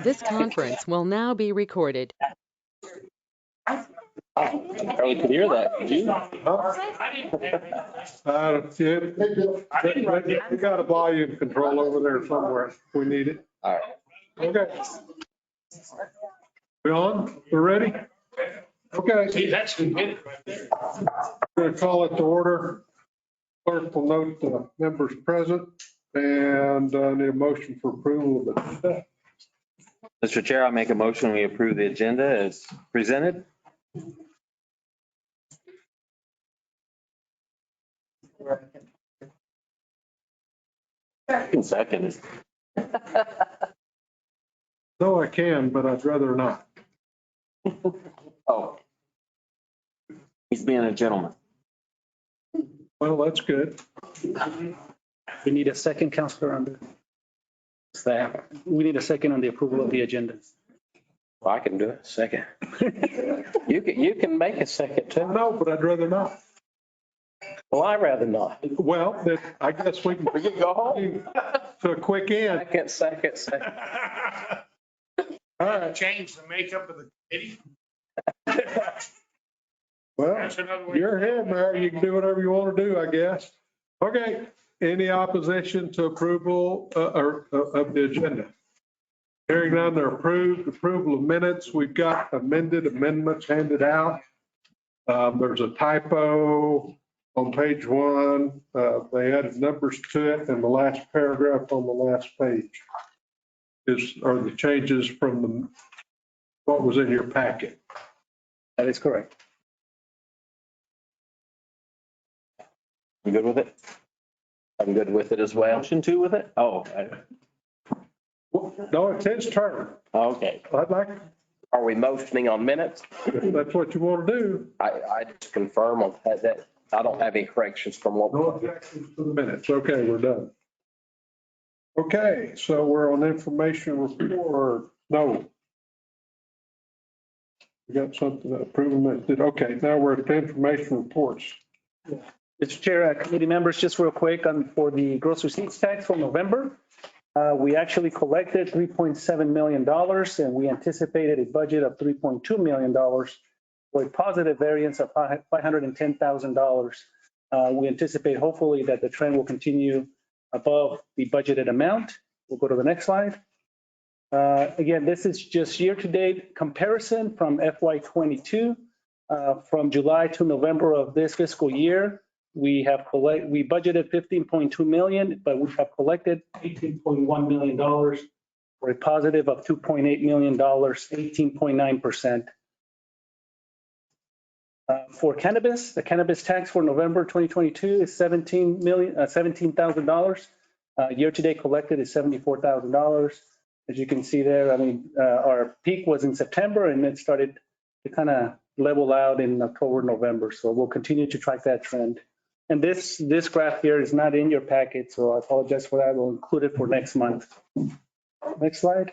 This conference will now be recorded. Probably could hear that. Did you? We got a volume control over there somewhere. We need it. All right. Okay. We on? We're ready? Okay. That's good. We're going to call it to order. Clerk will note the members present and need a motion for approval of the agenda. Mr. Chair, I'll make a motion. We approve the agenda as presented. Second. No, I can, but I'd rather not. Oh. He's being a gentleman. Well, that's good. We need a second, Counselor, on the staff. We need a second on the approval of the agenda. Well, I can do it. Second. You can make a second too. No, but I'd rather not. Well, I'd rather not. Well, then I guess we can Go home. to a quick end. Second. All right. Change the makeup of the committee. Well, That's another way. you're here, Mayor. You can do whatever you want to do, I guess. Okay. Any opposition to approval of the agenda? Hearing none, they're approved. Approval of minutes. We've got amended amendments handed out. There's a typo on page 1. They added numbers to it, and the last paragraph on the last page are the changes from what was in your packet. That is correct. You good with it? I'm good with it as well. Motion two with it? Oh, No, it's his turn. okay. I'd like, Are we motioning on minutes? if that's what you want to do. I just confirm on that. I don't have any corrections from what. No objections to the minutes. Okay, we're done. Okay, so we're on information report. No. We got something that approving that. Okay, now we're at the information reports. Mr. Chair, committee members, just real quick for the gross receipts tax for November. We actually collected $3.7 million and we anticipated a budget of $3.2 million for a positive variance of $510,000. We anticipate hopefully that the trend will continue above the budgeted amount. We'll go to the next slide. Again, this is just year-to-date comparison from FY22. From July to November of this fiscal year, we budgeted $15.2 million, but we have collected $18.1 million for a positive of $2.8 million, 18.9%. For cannabis, the cannabis tax for November 2022 is $17,000. Year-to-date collected is $74,000. As you can see there, I mean, our peak was in September and it started to kind of level out in October, November. So we'll continue to track that trend. And this graph here is not in your packet, so I apologize for that. We'll include it for next month. Next slide.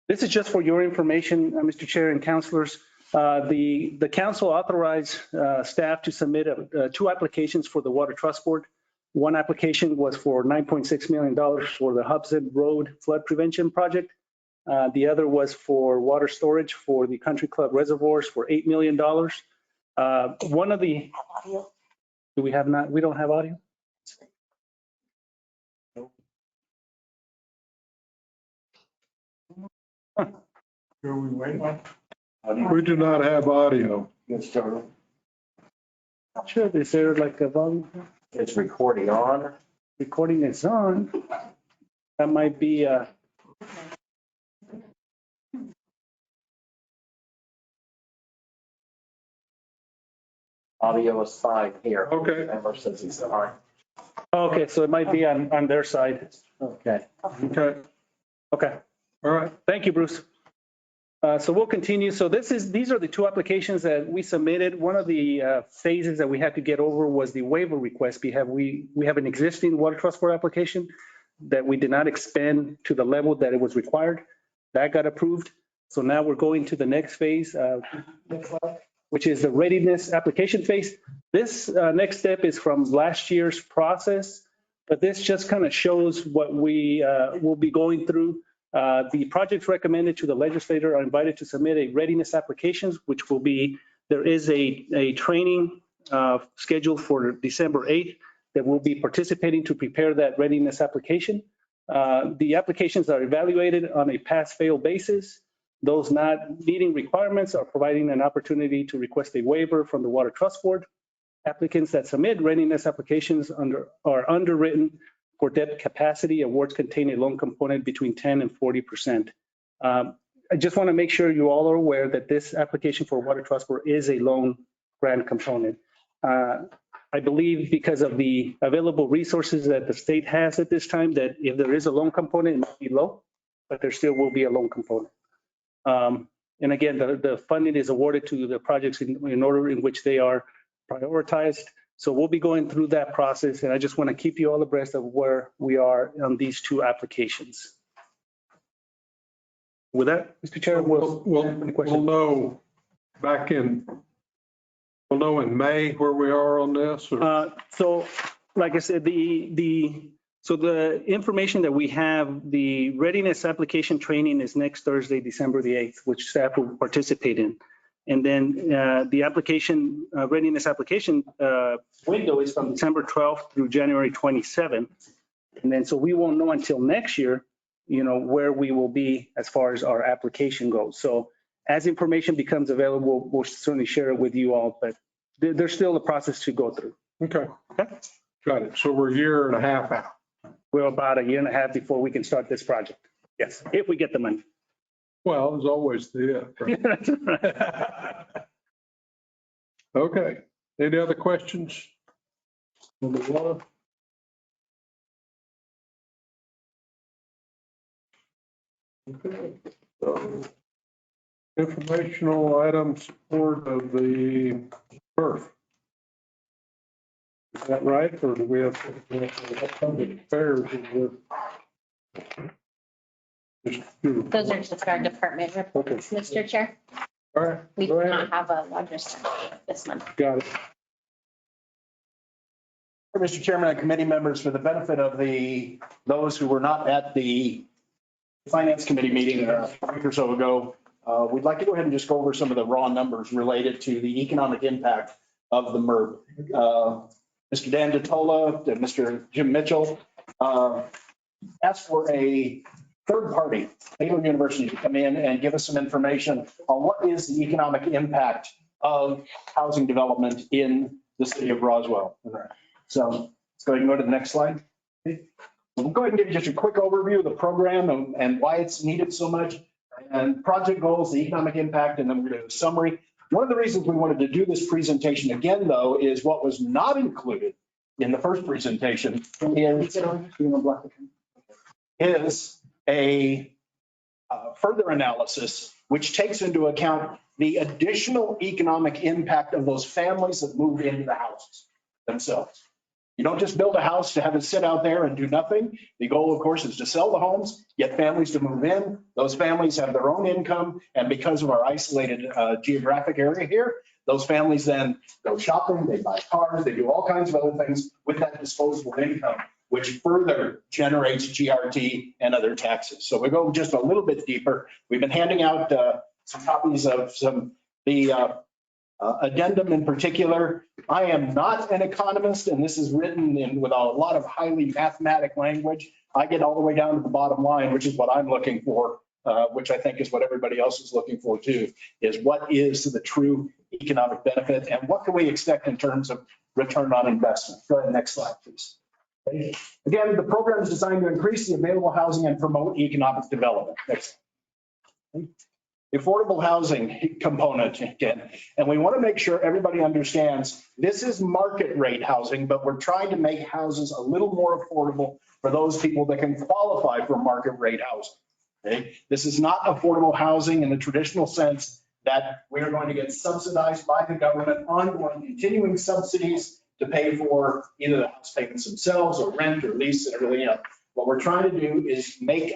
This is just for your information, Mr. Chair and councilors. The council authorized staff to submit 2 applications for the Water Trust Board. One application was for $9.6 million for the Hudson Road Flood Prevention Project. The other was for water storage for the Country Club reservoirs for $8 million. One of the, do we have not, we don't have audio? We do not have audio. Sure, is there like a volume? It's recording on. Recording is on. That might be Audio is fine here. Okay. Member says he's fine. okay, so it might be on their side. Okay. Okay. Okay. All right. Thank you, Bruce. So we'll continue. So these are the 2 applications that we submitted. One of the phases that we had to get over was the waiver request. We have an existing Water Trust Board application that we did not expand to the level that it was required. That got approved. So now we're going to the next phase, which is the readiness application phase. This next step is from last year's process, but this just kind of shows what we will be going through. The projects recommended to the legislator are invited to submit a readiness applications, which will be, there is a training scheduled for December 8th that will be participating to prepare that readiness application. The applications are evaluated on a pass-fail basis. Those not meeting requirements are providing an opportunity to request a waiver from the Water Trust Board. Applicants that submit readiness applications are underwritten for debt capacity. Awards contain a loan component between 10 and 40%. I just want to make sure you all are aware that this application for Water Trust Board is a loan grant component. I believe because of the available resources that the state has at this time, that if there is a loan component, it might be low, but there still will be a loan component. And again, the funding is awarded to the projects in order in which they are prioritized. So we'll be going through that process, and I just want to keep you all abreast of where we are on these two applications. With that, Mr. Chair, We'll know we'll know in May where we are on this. Or? So like I said, so the information that we have, the readiness application training is next Thursday, December the 8th, which staff will participate in. And then the application, readiness application window is from December 12th through January 27th. And then so we won't know until next year, where we will be as far as our application goes. So as information becomes available, we'll certainly share it with you all, but there's still a process to go through. Okay. Got it. So we're a year and a half out. We're about a year and a half before we can start this project. Yes, if we get the money. Well, there's always the if. Right? Okay. Any other questions? Number one. Okay. So, informational items, support of the birth. Is that right? Or do we have public affairs? Those are just our department reports, Okay. Mr. Chair. All right. We go do ahead. not have a legislature this month. Got it. Mr. Chairman and committee members, for the benefit of those who were not at the Finance Committee meeting a week or so ago, we'd like to go ahead and just go over some of the raw numbers related to the economic impact of the MERB. Mr. Dan DeTola and Mr. Jim Mitchell asked for a third party, Baylor University, to come in and give us some information on what is the economic impact of housing development in the city of Roswell. So let's go ahead and go to the next slide. We'll go ahead and give you just a quick overview of the program and why it's needed so much, and project goals, the economic impact, and then we're going to do a summary. One of the reasons we wanted to do this presentation again, though, is what was not included in the first presentation is a further analysis which takes into account the additional economic impact of those families that move into the houses themselves. You don't just build a house to have it sit out there and do nothing. The goal, of course, is to sell the homes, get families to move in. Those families have their own income. And because of our isolated geographic area here, those families then go shopping, they buy cars, they do all kinds of other things with that disposable income, which further generates GRT and other taxes. So we go just a little bit deeper. We've been handing out some copies of the addendum in particular. I am not an economist, and this is written with a lot of highly mathematic language. I get all the way down to the bottom line, which is what I'm looking for, which I think is what everybody else is looking for too, is what is the true economic benefit and what can we expect in terms of return on investment. Go ahead, next slide, please. Again, the program is designed to increase the available housing and promote economic development. Next. The affordable housing component again, and we want to make sure everybody understands this is market rate housing, but we're trying to make houses a little more affordable for those people that can qualify for market rate housing. Okay? This is not affordable housing in the traditional sense that we are going to get subsidized by the government, ongoing continuing subsidies to pay for either the house payments themselves or rent or lease and everything else. What we're trying to do is make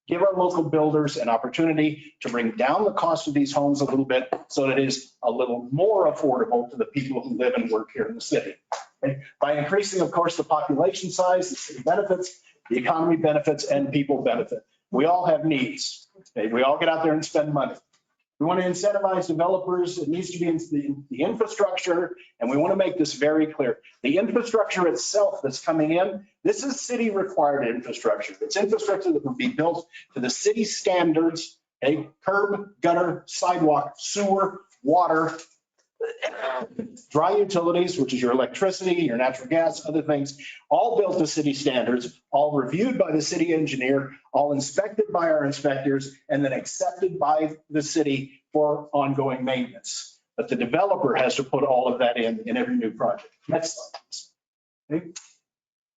give our local builders an opportunity to bring down the cost of these homes a little bit so that it is a little more affordable to the people who live and work here in the city. Okay? By increasing, of course, the population size, the city benefits, the economy benefits, and people benefit. We all have needs. Okay, we all get out there and spend money. We want to incentivize developers. It needs to be in the infrastructure, and we want to make this very clear. The infrastructure itself that's coming in, this is city required infrastructure. It's infrastructure that will be built to the city standards, okay? Curb, gutter, sidewalk, sewer, water, dry utilities, which is your electricity, your natural gas, other things, all built to city standards, all reviewed by the city engineer, all inspected by our inspectors, and then accepted by the city for ongoing maintenance. But the developer has to put all of that in every new project. Next slide, please. Okay.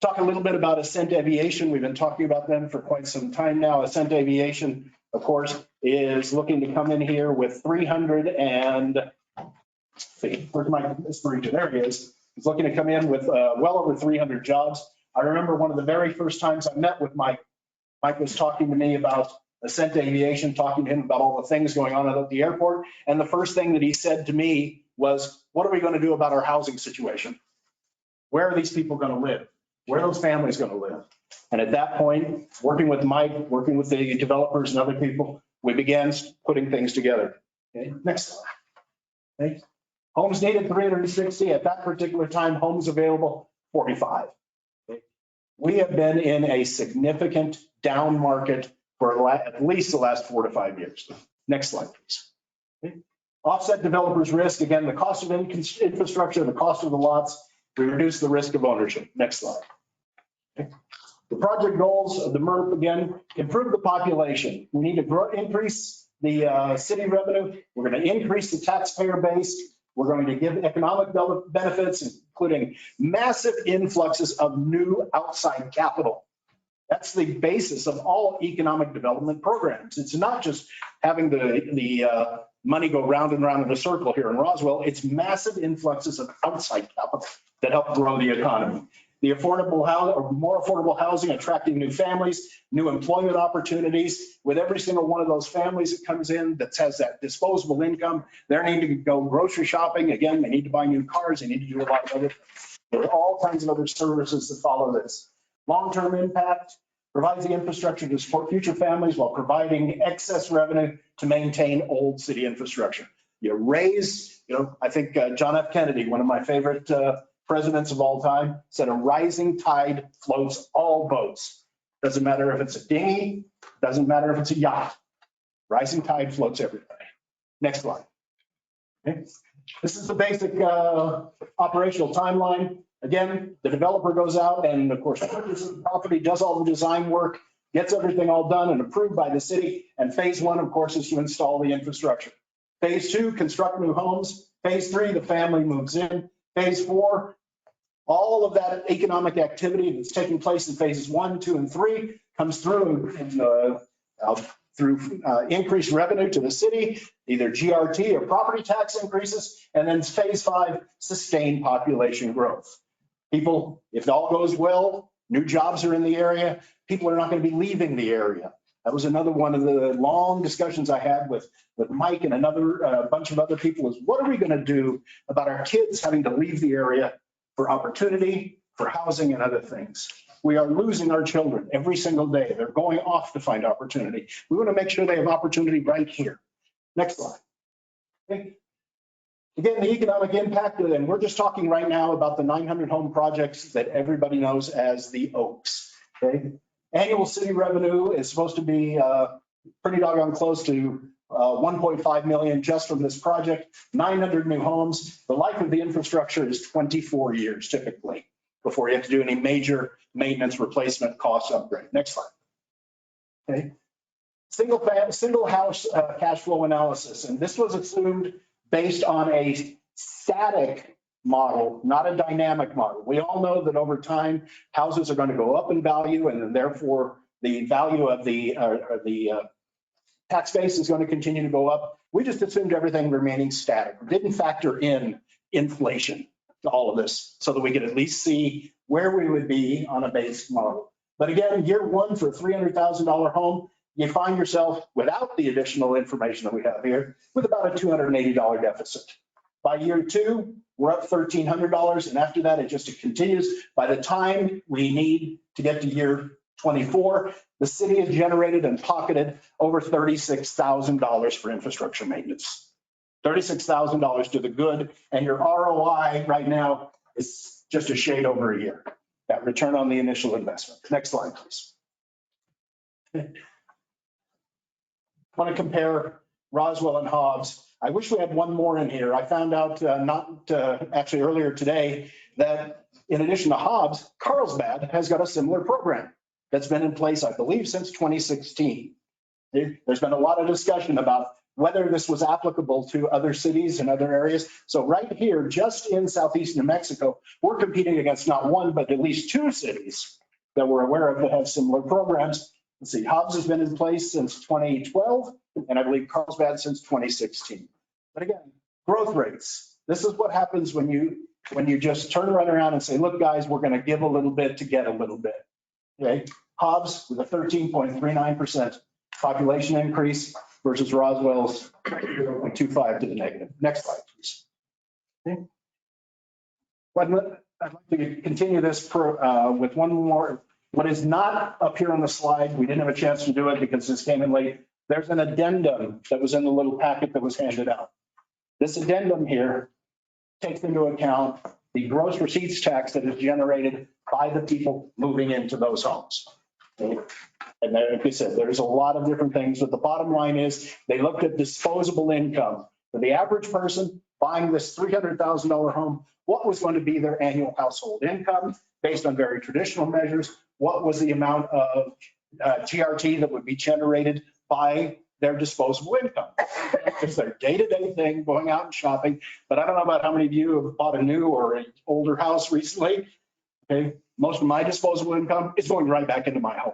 Talk a little bit about Ascent Aviation. We've been talking about them for quite some time now. Ascent Aviation, of course, is looking to come in here with 300 and where's my region? There he is. He's looking to come in with well over 300 jobs. I remember one of the very first times I met with Mike. Mike was talking to me about Ascent Aviation, talking to him about all the things going on at the airport. And the first thing that he said to me was, what are we going to do about our housing situation? Where are these people going to live? Where are those families going to live? And at that point, working with Mike, working with the developers and other people, we began putting things together. Okay, next slide. Okay. Homes needed 360. At that particular time, homes available 45. Okay. We have been in a significant down market for at least the last 4 to 5 years. Next slide, please. Okay. Offset developers' risk. Again, the cost of infrastructure, the cost of the lots, we reduce the risk of ownership. Next slide. Okay. The project goals of the MERP, again, improve the population. We need to increase the city revenue. We're going to increase the taxpayer base. We're going to give economic benefits, including massive influxes of new outside capital. That's the basis of all economic development programs. It's not just having the money go round and round in a circle here in Roswell. It's massive influxes of outside capital that help grow the economy. The affordable housing, or more affordable housing, attracting new families, new employment opportunities. With every single one of those families that comes in that has that disposable income, they're needing to go grocery shopping. Again, they need to buy new cars. They need to do a lot of other things. There are all kinds of other services that follow this. Long-term impact provides the infrastructure to support future families while providing excess revenue to maintain old city infrastructure. You raise, I think John F. Kennedy, one of my favorite presidents of all time, said a rising tide floats all boats. Doesn't matter if it's a dinghy, doesn't matter if it's a yacht. Rising tide floats everybody. Next slide. Okay. This is the basic operational timeline. Again, the developer goes out and of course purchases the property, does all the design work, gets everything all done and approved by the city. And phase 1, of course, is to install the infrastructure. Phase 2, construct new homes. Phase 3, the family moves in. Phase 4, all of that economic activity that's taking place in phases 1, 2, and 3 comes through through increased revenue to the city, either GRT or property tax increases, and then phase 5, sustained population growth. People, if it all goes well, new jobs are in the area, people are not going to be leaving the area. That was another one of the long discussions I had with Mike and another bunch of other people is what are we going to do about our kids having to leave the area for opportunity, for housing and other things. We are losing our children every single day. They're going off to find opportunity. We want to make sure they have opportunity right here. Next slide. Okay. Again, the economic impact, and we're just talking right now about the 900 home projects that everybody knows as the Oaks. Okay. Annual city revenue is supposed to be pretty doggone close to 1.5 million just from this project, 900 new homes. The life of the infrastructure is 24 years typically before you have to do any major maintenance, replacement, cost upgrade. Next slide. Okay. Single house cash flow analysis. And this was assumed based on a static model, not a dynamic model. We all know that over time, houses are going to go up in value and then therefore the value of the tax base is going to continue to go up. We just assumed everything remaining static. We didn't factor in inflation to all of this so that we could at least see where we would be on a base model. But again, year 1 for a $300,000 home, you find yourself without the additional information that we have here with about a $280 deficit. By year 2, we're up $1,300. And after that, it continues. By the time we need to get to year 24, the city has generated and pocketed over $36,000 for infrastructure maintenance. $36,000 to the good, and your ROI right now is just a shade over a year. That return on the initial investment. Next slide, please. Want to compare Roswell and Hobbs. I wish we had one more in here. I found out actually earlier today that in addition to Hobbs, Carlsbad has got a similar program that's been in place, I believe, since 2016. There's been a lot of discussion about whether this was applicable to other cities and other areas. So right here, just in southeast New Mexico, we're competing against not one, but at least two cities that we're aware of that have similar programs. Let's see, Hobbs has been in place since 2012, and I believe Carlsbad since 2016. But again, growth rates. This is what happens when you just turn right around and say, look, guys, we're going to give a little bit to get a little bit. Okay, Hobbs with a 13.39% population increase versus Roswell's 0.25 to the negative. Next slide, please. Okay. I'd like to continue this with one more. What is not up here on the slide, we didn't have a chance to do it because this came in late. There's an addendum that was in the little packet that was handed out. This addendum here takes into account the gross receipts tax that is generated by the people moving into those homes. Okay. And like I said, there's a lot of different things, but the bottom line is they looked at disposable income. For the average person buying this $300,000 home, what was going to be their annual household income based on very traditional measures? What was the amount of GRT that would be generated by their disposable income? It's their day-to-day thing, going out and shopping. But I don't know about how many of you have bought a new or an older house recently. Okay, most of my disposable income is going right back into my home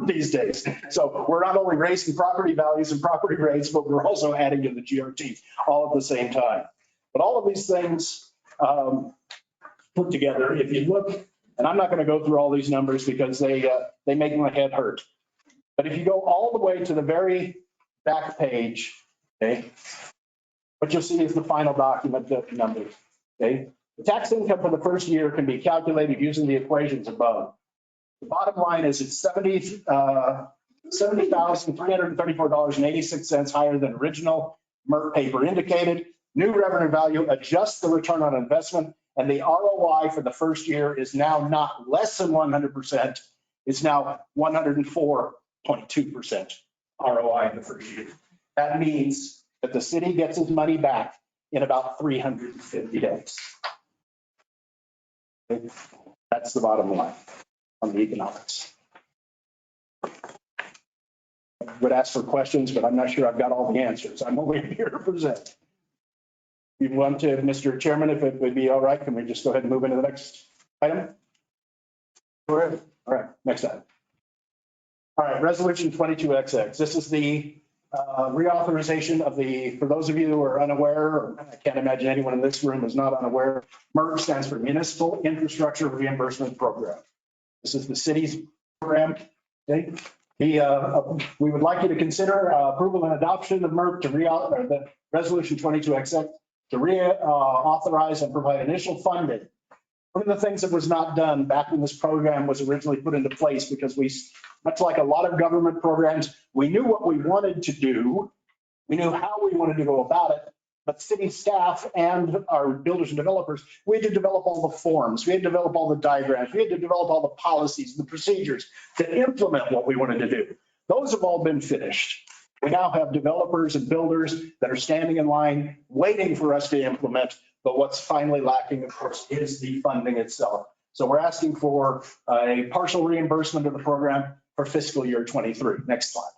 these days. So we're not only raising property values and property rates, but we're also adding to the GRT all at the same time. But all of these things put together, if you look, and I'm not going to go through all these numbers because they make my head hurt. But if you go all the way to the very back page, okay, what you'll see is the final document, the numbers. Okay, the tax income for the first year can be calculated using the equations above. The bottom line is it's $70,334.86 higher than original MERT paper indicated. New revenue value adjusts the return on investment, and the ROI for the first year is now not less than 100%. It's now 104.2% ROI in the first year. That means that the city gets its money back in about 350 days. That's the bottom line on the economics. I would ask for questions, but I'm not sure I've got all the answers. I'm only here to present. You want to, Mr. Chairman, if it would be all right, can we just go ahead and move into the next item? Go ahead. All right, next item. All right, resolution 22XX. This is the reauthorization of the, for those of you who are unaware, or I can't imagine anyone in this room is not unaware, MERP stands for Municipal Infrastructure Reimbursement Program. This is the city's program. Okay. We would like you to consider approval and adoption of MERP to the resolution 22XX to reauthorize and provide initial funding. One of the things that was not done back when this program was originally put into place, because we, much like a lot of government programs, we knew what we wanted to do. We knew how we wanted to go about it. But city staff and our builders and developers, we had to develop all the forms. We had to develop all the diagrams. We had to develop all the policies, the procedures to implement what we wanted to do. Those have all been finished. We now have developers and builders that are standing in line waiting for us to implement. But what's finally lacking, of course, is the funding itself. So we're asking for a partial reimbursement of the program for fiscal year 23. Next slide.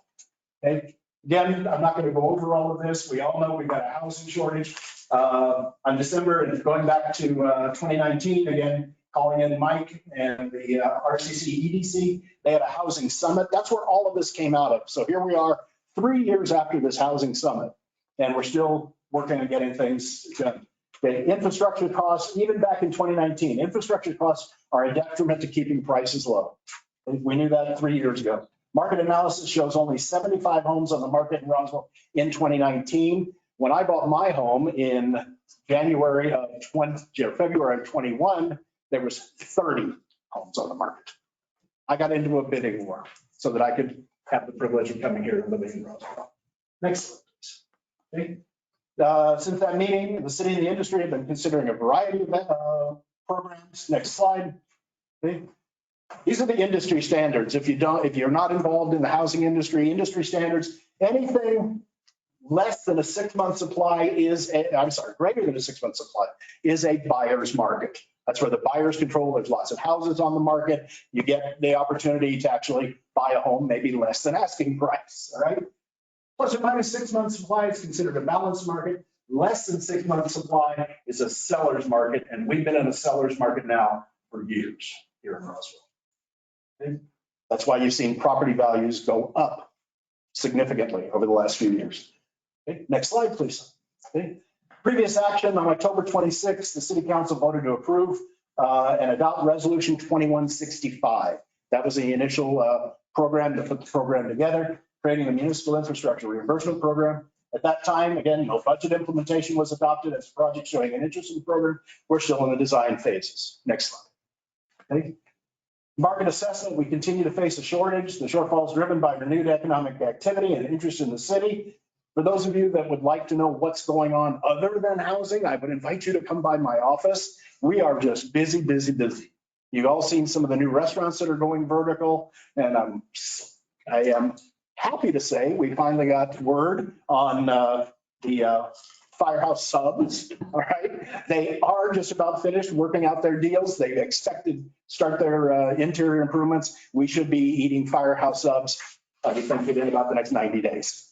Okay. Again, I'm not going to go over all of this. We all know we've got a housing shortage. On December, and going back to 2019, again, calling in Mike and the RCC EDC, they had a housing summit. That's where all of this came out of. So here we are 3 years after this housing summit, and we're still working on getting things done. The infrastructure costs, even back in 2019, infrastructure costs are a detriment to keeping prices low. We knew that 3 years ago. Market analysis shows only 75 homes on the market in Roswell in 2019. When I bought my home in February of 21, there was 30 homes on the market. I got into a bidding war so that I could have the privilege of coming here and living in Roswell. Next slide, please. Okay. Since that meeting, the city and the industry have been considering a variety of programs. Next slide. Okay. These are the industry standards. If you're not involved in the housing industry, industry standards, anything less than a 6-month supply is, greater than a 6-month supply is a buyer's market. That's where the buyers control. There's lots of houses on the market. You get the opportunity to actually buy a home, maybe less than asking price, all right? Plus or minus 6-month supply is considered a balanced market. Less than 6-month supply is a seller's market, and we've been in a seller's market now for years here in Roswell. Okay? That's why you've seen property values go up significantly over the last few years. Okay, next slide, please. Okay. Previous action on October 26th, the city council voted to approve and adopt resolution 2165. That was the initial program to put the program together, creating a municipal infrastructure reimbursement program. At that time, again, no budget implementation was adopted as a project showing an interest in the program. We're still in the design phases. Next slide. Okay. Market assessment, we continue to face a shortage. The shortfall is driven by renewed economic activity and interest in the city. For those of you that would like to know what's going on other than housing, I would invite you to come by my office. We are just busy, busy, busy. You've all seen some of the new restaurants that are going vertical, and I am happy to say we finally got word on the Firehouse Subs. All right, they are just about finished working out their deals. They expected to start their interior improvements. We should be eating Firehouse Subs, I think, within about the next 90 days.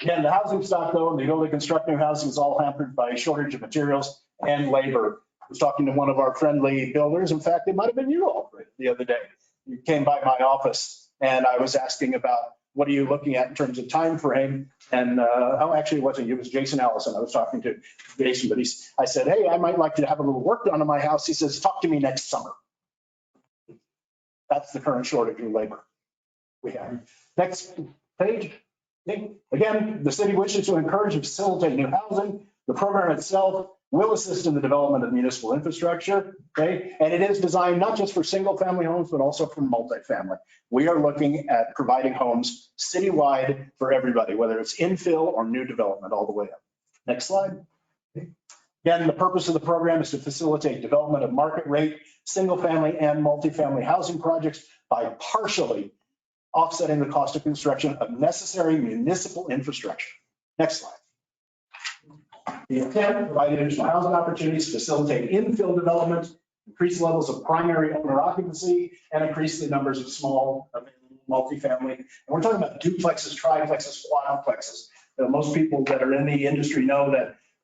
Again, the housing stock, though, and the ability to construct new housing is all hampered by a shortage of materials and labor. I was talking to one of our friendly builders. In fact, it might have been you all the other day. You came by my office and I was asking about what are you looking at in terms of time frame? And actually it wasn't you, it was Jason Allison. I was talking to Jason, but I said, hey, I might like to have a little work done on my house. He says, talk to me next summer. That's the current shortage of labor we have. Next page. Again, the city wishes to encourage and facilitate new housing. The program itself will assist in the development of municipal infrastructure, okay? And it is designed not just for single family homes, but also for multifamily. We are looking at providing homes citywide for everybody, whether it's infill or new development all the way up. Next slide. Again, the purpose of the program is to facilitate development of market rate, single family and multifamily housing projects by partially offsetting the cost of construction of necessary municipal infrastructure. Next slide. The intent, provide additional housing opportunities, facilitate infill development, increase levels of primary owner occupancy, and increase the numbers of small multifamily. And we're talking about duplexes, triplexes, quadplexes. Most people that are in the industry know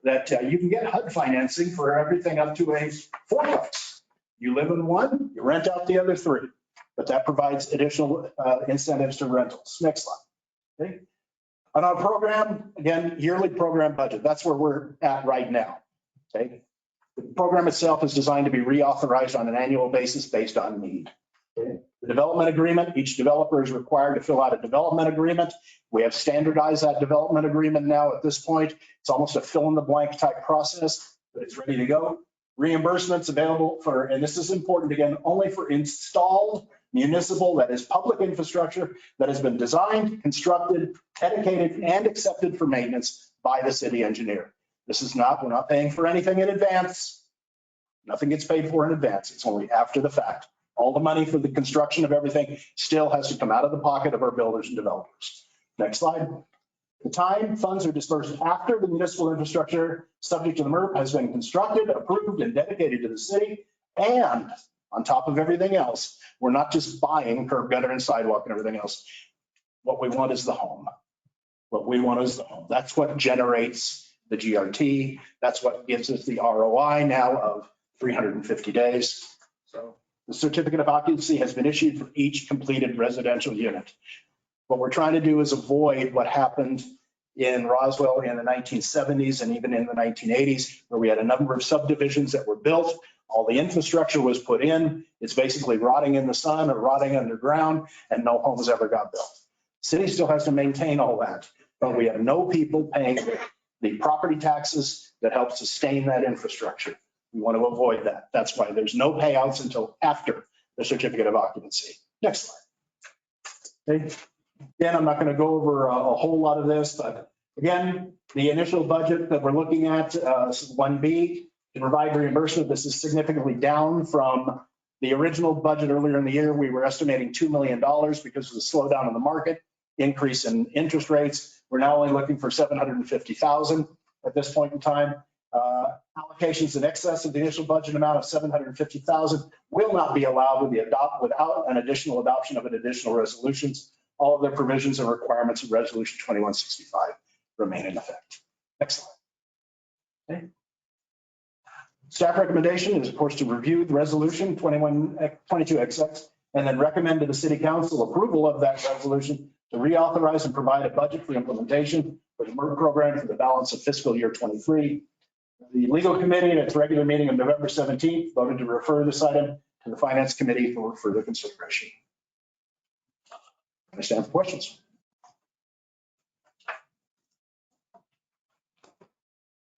that you can get HUD financing for everything up to a fourplex. You live in one, you rent out the other three. But that provides additional incentives to rentals. Next slide. Okay. On our program, again, yearly program budget. That's where we're at right now. Okay. The program itself is designed to be reauthorized on an annual basis based on need. Okay. The development agreement, each developer is required to fill out a development agreement. We have standardized that development agreement now at this point. It's almost a fill in the blank type process, but it's ready to go. Reimbursements available for, and this is important again, only for installed municipal, that is public infrastructure that has been designed, constructed, dedicated, and accepted for maintenance by the city engineer. This is not, we're not paying for anything in advance. Nothing gets paid for in advance. It's only after the fact. All the money for the construction of everything still has to come out of the pocket of our builders and developers. Next slide. The time funds are dispersed after the municipal infrastructure subject to the MERP has been constructed, approved, and dedicated to the city. And on top of everything else, we're not just buying curb, gutter, and sidewalk and everything else. What we want is the home. What we want is the home. That's what generates the GRT. That's what gives us the ROI now of 350 days. So the certificate of occupancy has been issued for each completed residential unit. What we're trying to do is avoid what happened in Roswell in the 1970s and even in the 1980s, where we had a number of subdivisions that were built. All the infrastructure was put in. It's basically rotting in the sun or rotting underground, and no homes ever got built. City still has to maintain all that, but we have no people paying the property taxes that help sustain that infrastructure. We want to avoid that. That's why there's no payouts until after the certificate of occupancy. Next slide. Okay. Again, I'm not going to go over a whole lot of this, but again, the initial budget that we're looking at, 1B, to provide reimbursement. This is significantly down from the original budget earlier in the year. We were estimating $2 million because of the slowdown in the market, increase in interest rates. We're now only looking for $750,000 at this point in time. Allocations in excess of the initial budget amount of $750,000 will not be allowed without an additional adoption of an additional resolutions. All of the provisions and requirements of Resolution 2165 remain in effect. Next slide. Okay. Staff recommendation is, of course, to review the resolution 22XX and then recommend to the city council approval of that resolution to reauthorize and provide a budget for implementation for the MERT program for the balance of fiscal year 23. The legal committee at its regular meeting of November 17th voted to refer this item to the finance committee for further consideration. I stand for questions.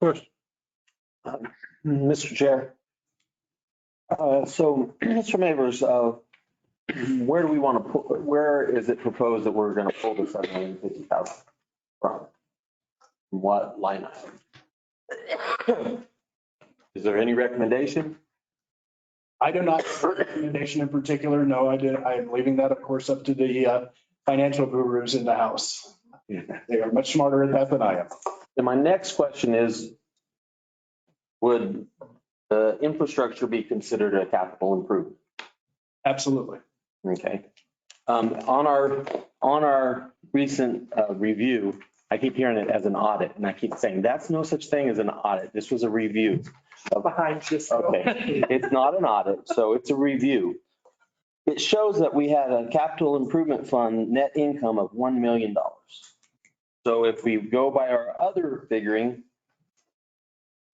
Question. Mr. Chair. So, Mr. Mavers, where do we want to put, where is it proposed that we're going to pull the $750,000 from? What line item? Is there any recommendation? I do not have a recommendation in particular. No, I did. I am leaving that, of course, up to the financial gurus in the house. They are much smarter at that than I am. And my next question is, would the infrastructure be considered a capital improvement? Absolutely. Okay. On our recent review, I keep hearing it as an audit, and I keep saying that's no such thing as an audit. This was a review. Behind you. Okay, it's not an audit, so it's a review. It shows that we had a capital improvement fund net income of $1 million. So if we go by our other figuring,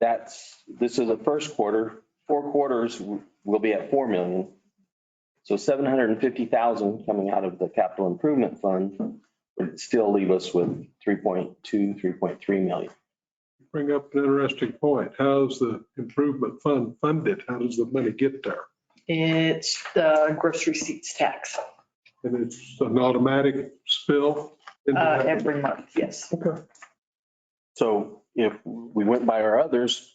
this is the first quarter, 4 quarters will be at 4 million. So 750,000 coming out of the capital improvement fund would still leave us with 3.2, 3.3 million. Bring up an interesting point. How's the improvement fund funded? How does the money get there? It's the gross receipts tax And it's an automatic spill? into that? every month, yes. Okay. So if we went by our others,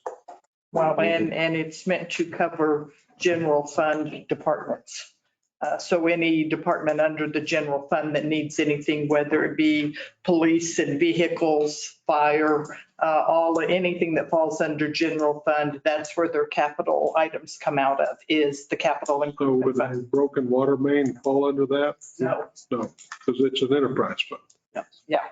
Well, and it's meant to cover general fund departments. So any department under the general fund that needs anything, whether it be police and vehicles, fire, anything that falls under general fund, that's where their capital items come out of, is the capital So improvement would a fund. broken water main fall under that? No. No, because it's an enterprise fund. Yeah.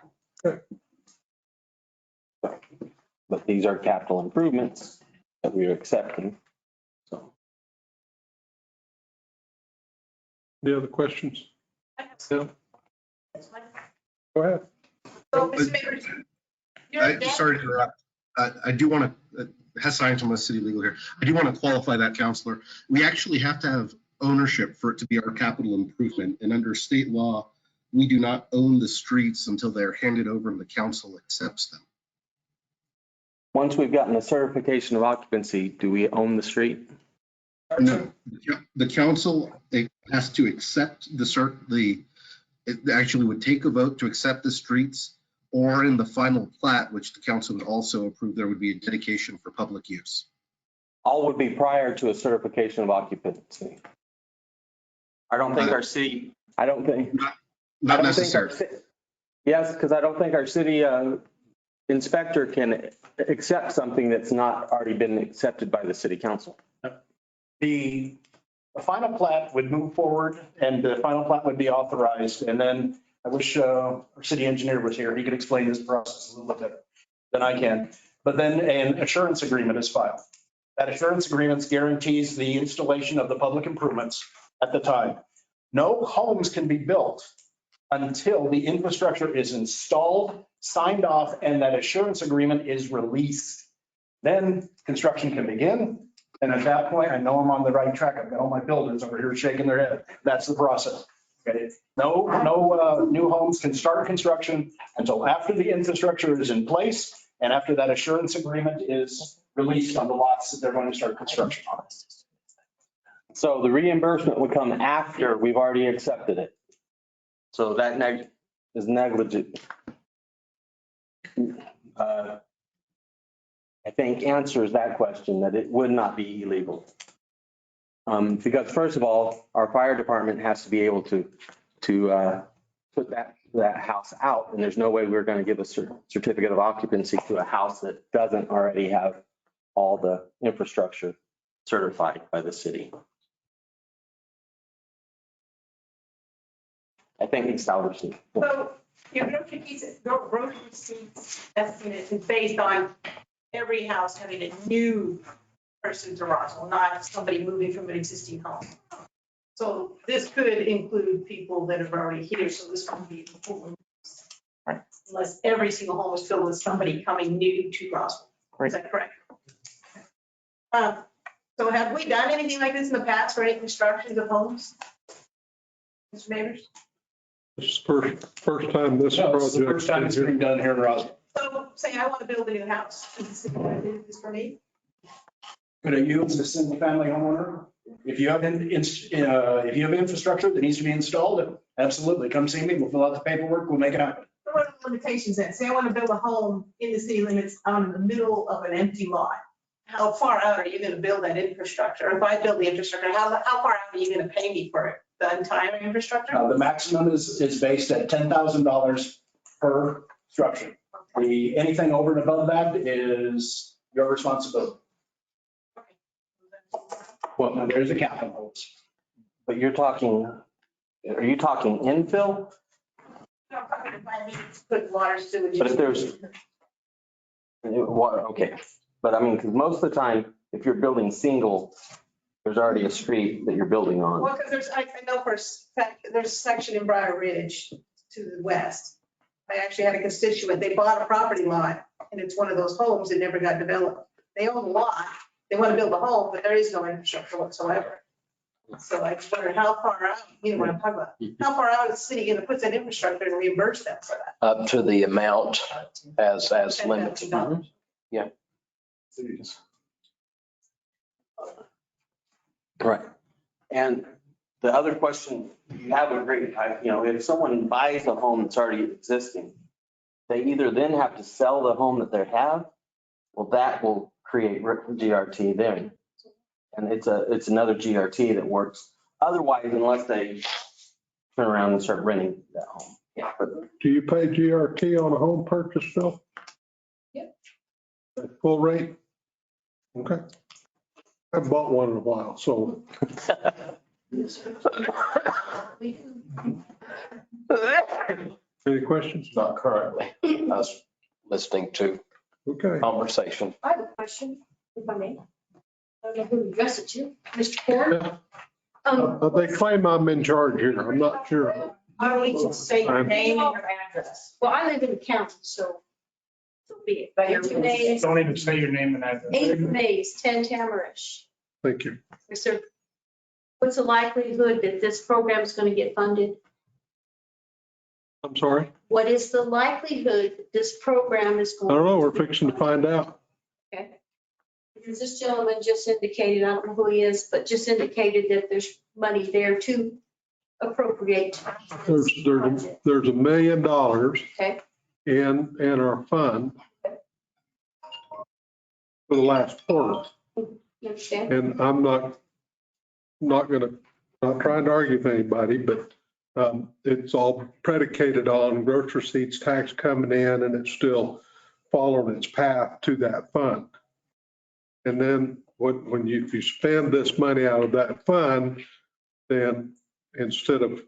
but these are capital improvements that we are accepting. So Any other questions? No? Go ahead. So, Mr. Mayor, Sorry to interrupt. I do want to, Hess Science, I'm with City Legal here. I do want to qualify that, Counselor. We actually have to have ownership for it to be our capital improvement. And under state law, we do not own the streets until they're handed over and the council accepts them. once we've gotten a certification of occupancy, do we own the street? No, the council has to accept it actually would take a vote to accept the streets, or in the final plat, which the council would also approve, there would be a dedication for public use. All would be prior to a certification of occupancy. I don't think our city, Not necessary. Yes, because I don't think our city inspector can accept something that's not already been accepted by the city council. The final plat would move forward and the final plat would be authorized. And then I wish our city engineer was here. He could explain this process a little bit better than I can. But then an assurance agreement is filed. That assurance agreement guarantees the installation of the public improvements at the time. No homes can be built until the infrastructure is installed, signed off, and that assurance agreement is released. Then construction can begin. And at that point, I know I'm on the right track. I've got all my builders over here shaking their head. That's the process. Okay. No new homes can start construction until after the infrastructure is in place and after that assurance agreement is released on the lots that they're going to start construction on. So the reimbursement would come after we've already accepted it. So that is negligent. I think answers that question, that it would not be illegal. Because first of all, our fire department has to be able to put that house out, and there's no way we're going to give a certificate of occupancy to a house that doesn't already have all the infrastructure certified by the city. I think East Albertson. So your grocery receipts estimate is based on every house having a new person to Roswell, not somebody moving from an existing home. So this could include people that are already here, so this would be Right. unless every single home is filled with somebody coming new to Roswell. Is that correct? So have we done anything like this in the past for any constructions of homes? Mr. Neighbors? This is first time this No, it's the project. first time it's being done here in Roswell. So say I want to build a new house. Is the city going to do this for me? Could you as a single family homeowner, if you have infrastructure that needs to be installed, absolutely, come see me, we'll fill out the paperwork, we'll make it happen. So what are the limitations then? Say I want to build a home in the city limits on the middle of an empty lot. How far out are you going to build that infrastructure? If I build the infrastructure, how far out are you going to pay me for it? The entire infrastructure? The maximum is based at $10,000 per structure. Anything over and above that is your responsibility. Well, now there's a cap on those. But are you talking infill? No, I'm talking if I need to put water sewage. But if there's, okay, but I mean, because most of the time, if you're building single, there's already a street that you're building on. Well, because I know for a fact, there's a section in Briar Ridge to the west. I actually had a constituent, they bought a property lot and it's one of those homes that never got developed. They own the lot, they want to build a home, but there is no infrastructure whatsoever. So I just wonder how far out, you know what I'm talking about? How far out is the city going to put that infrastructure and reimburse them for that? Up to the amount as limited. $10,000. Yeah. Right. And the other question, you have a great, if someone buys a home that's already existing, they either then have to sell the home that they have, well, that will create GRT then. And it's another GRT that works. Otherwise, unless they turn around and start renting that home. Yeah. Do you pay GRT on a home purchase, Phil? Yep. At full rate? Okay. I haven't bought one in a while, so. Any questions? Not currently. I was listening to Okay. conversation. I have a question, if I may. I don't know who to address it to. Mr. Corr? They claim I'm in charge here. I'm not sure. I don't need to say your name and your address. Well, I live in the county, so be it. But you're- 8 Mays, Don't even say your name and address. 8 Mays, 10 Tamarish. Thank you. Sir, what's the likelihood that this program is going to get funded? I'm sorry. What is the likelihood that this program is I going? don't know. We're fixing to find out. Okay. Because this gentleman just indicated, I don't know who he is, but just indicated that there's money there to appropriate. There's $1 million Okay, in our fund for the last quarter. you understand? And I'm not trying to argue with anybody, but it's all predicated on gross receipts tax coming in, and it's still following its path to that fund. And then if you spend this money out of that fund, then instead of,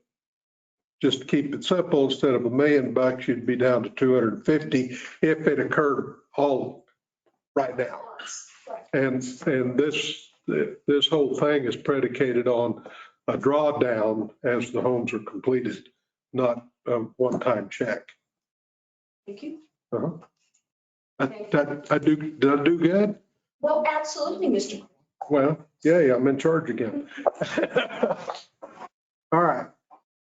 just to keep it simple, instead of $1 million, you'd be down to 250 if it occurred all right now. And this whole thing is predicated on a drawdown as the homes are completed, not a one-time check. Thank you. Did I do good? Well, absolutely, Mr. Corr. Well, yeah, I'm in charge again. All right.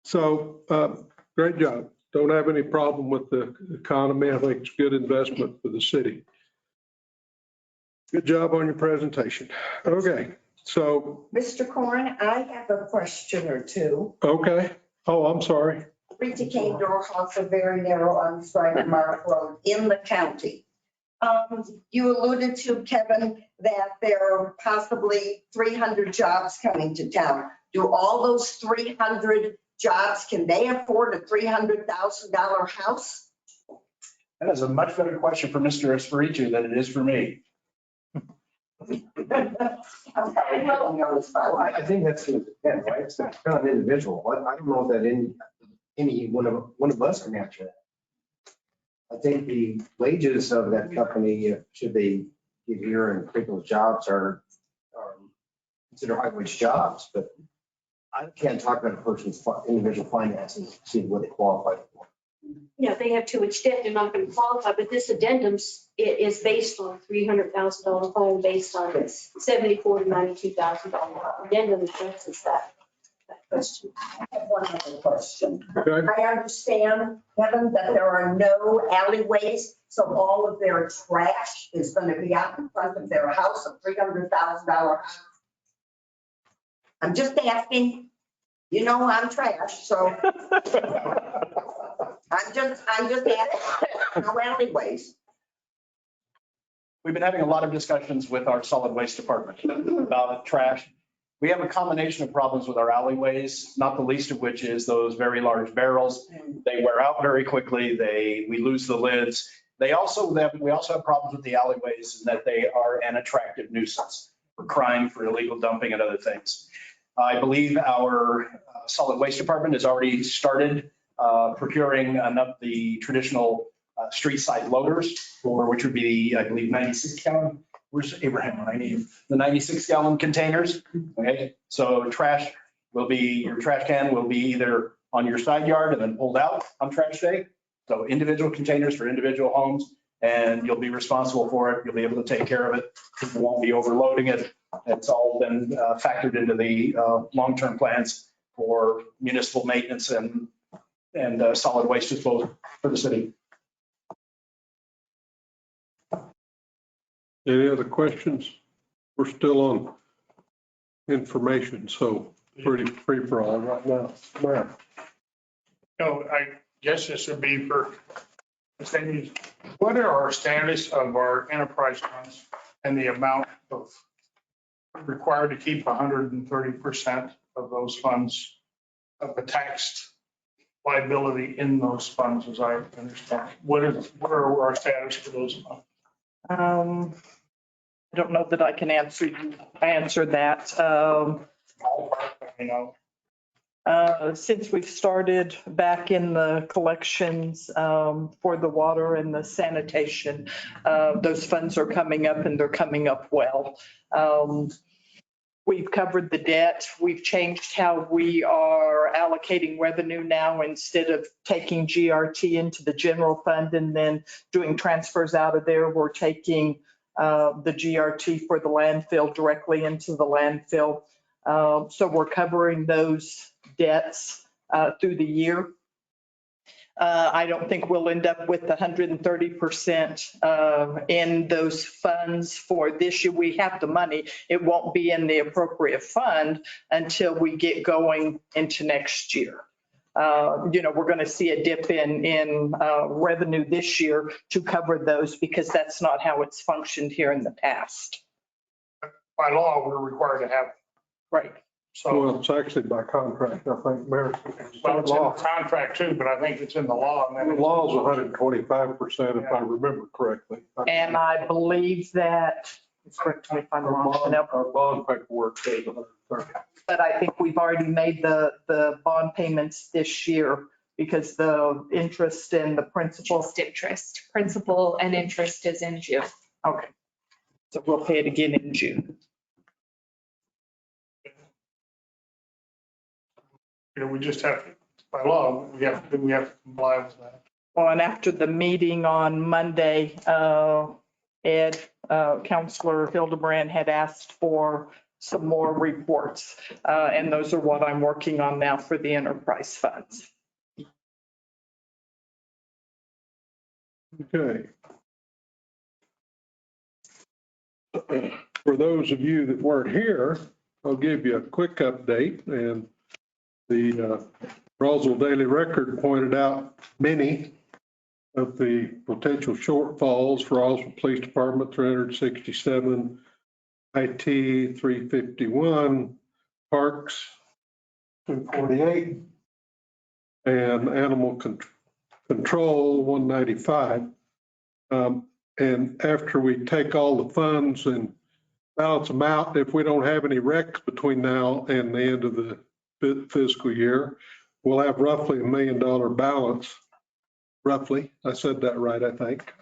So, great job. Don't have any problem with the economy. I think it's good investment for the city. Good job on your presentation. Okay, So, Mr. Corn, I have a question or two. okay. Oh, I'm sorry. Rita Kane Door House, a very narrow on Stryker Mark Road in the county. You alluded to, Kevin, that there are possibly 300 jobs coming to town. Do all those 300 jobs, can they afford a $300,000 house? That is a much better question for Mr. Espiritu than it is for me. I'm sorry, I don't know this Well, part. I think that's going to depend, right? It's kind of an individual. I don't know that any one of us can answer that. I think the wages of that company, should they get here and create those jobs, are considered high wage jobs, but I can't talk about a person's individual finances, see what they qualify for. You know, if they have too much debt, they're not going to qualify, but this addendum is based on $300,000 home based on this $74,000 to $92,000 addendum addresses that question. I have one other question. Okay. I understand, Kevin, that there are no alleyways, so all of their trash is going to be out in front of their house, a $300,000 house. I'm just asking, you know, I'm trash, so I'm just asking, no alleyways. We've been having a lot of discussions with our solid waste department about trash. We have a combination of problems with our alleyways, not the least of which is those very large barrels. They wear out very quickly. We lose the lids. We also have problems with the alleyways in that they are an attractive nuisance for crime, for illegal dumping and other things. I believe our solid waste department has already started procuring the traditional street side loaders, which would be, I believe, 96 gallon. Where's Abraham? The 96 gallon containers. Okay, so your trash can will be either on your side yard and then pulled out on trash day. So individual containers for individual homes, and you'll be responsible for it. You'll be able to take care of it. People won't be overloading it. It's all been factored into the long-term plans for municipal maintenance and solid waste disposal for the city. Any other questions? We're still on information, so pretty free for all right now. Mayor. No, I guess this would be for, what are our status of our enterprise funds and the amount of required to keep 130% of those funds of the taxed liability in those funds, as I understand? What are our status for those funds? I don't know that I can answer that. You know, Since we've started back in the collections for the water and the sanitation, those funds are coming up and they're coming up well. We've covered the debt. We've changed how we are allocating revenue now. Instead of taking GRT into the general fund and then doing transfers out of there, we're taking the GRT for the landfill directly into the landfill. So we're covering those debts through the year. I don't think we'll end up with 130% in those funds for this year. We have the money. It won't be in the appropriate fund until we get going into next year. We're going to see a dip in revenue this year to cover those because that's not how it's functioned here in the past. by law, we're required to have. Right. So, Well, it's actually by contract, I think, Mayor. well, it's in the contract too, but I think it's in the law. And then The law is 125%, if I remember correctly. And I believe that, correct me if I'm wrong, Chanel, Our bond paperwork says 130. but I think we've already made the bond payments this year because the interest and the principal. Just interest. Principal and interest is in June. Okay. So we'll pay it again in June. we just have, to by law, we have to comply with that. Well, and after the meeting on Monday, Ed, Counselor Hildebrand had asked for some more reports. And those are what I'm working on now for the enterprise funds. Okay. For those of you that weren't here, I'll give you a quick update, and the Roswell Daily Record pointed out many of the potential shortfalls for Roswell Police Department, 367, IT, 351, Parks, 248, and Animal Control, 195. And after we take all the funds and balance them out, if we don't have any wrecks between now and the end of the fiscal year, we'll have roughly $1 million balance. Roughly, I said that right, I think.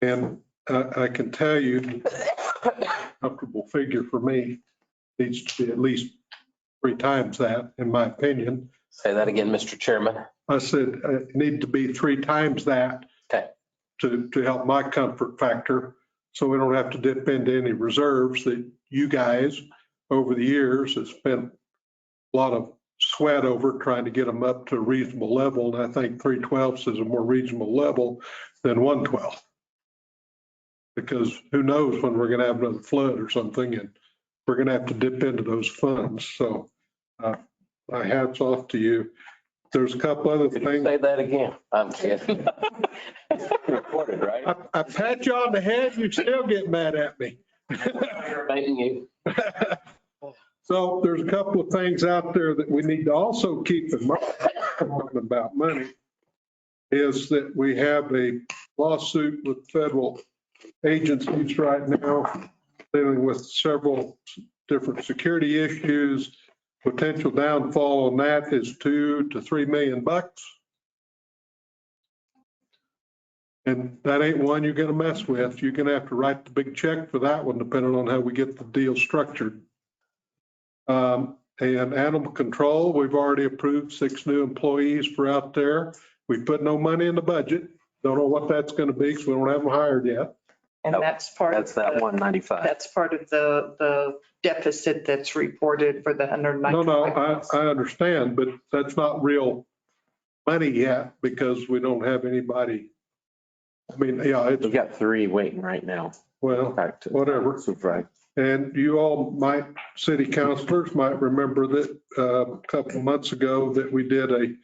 And I can tell you, a comfortable figure for me needs to be at least 3 times that, in my opinion. Say that again, Mr. Chairman. I said it need to be 3 times that. Okay. To help my comfort factor, so we don't have to dip into any reserves that you guys over the years have spent a lot of sweat over trying to get them up to a reasonable level. And I think 3/12 is a more reasonable level than 1/12. Because who knows when we're going to have another flood or something, and we're going to have to dip into those funds. So my hat's off to you. There's a couple other things. Say that again. I'm kidding. It's recorded, right? I pat you on the head, you still get mad at me. Thanking you. So there's a couple of things out there that we need to also keep in mind talking about money, is that we have a lawsuit with federal agencies right now dealing with several different security issues. Potential downfall on that is $2 to $3 million. And that ain't one you're going to mess with. You're going to have to write the big check for that one, depending on how we get the deal structured. And animal control, we've already approved 6 new employees for out there. We put no money in the budget. Don't know what that's going to be because we don't have them hired yet. And that's part. That's that 195. That's part of the deficit that's reported for the 195. No, I understand, but that's not real money yet because we don't have anybody. I mean, yeah, We've got 3 waiting right now. well, Back to whatever. Supervisor. And you all might, city councilors might remember that a couple of months ago that we did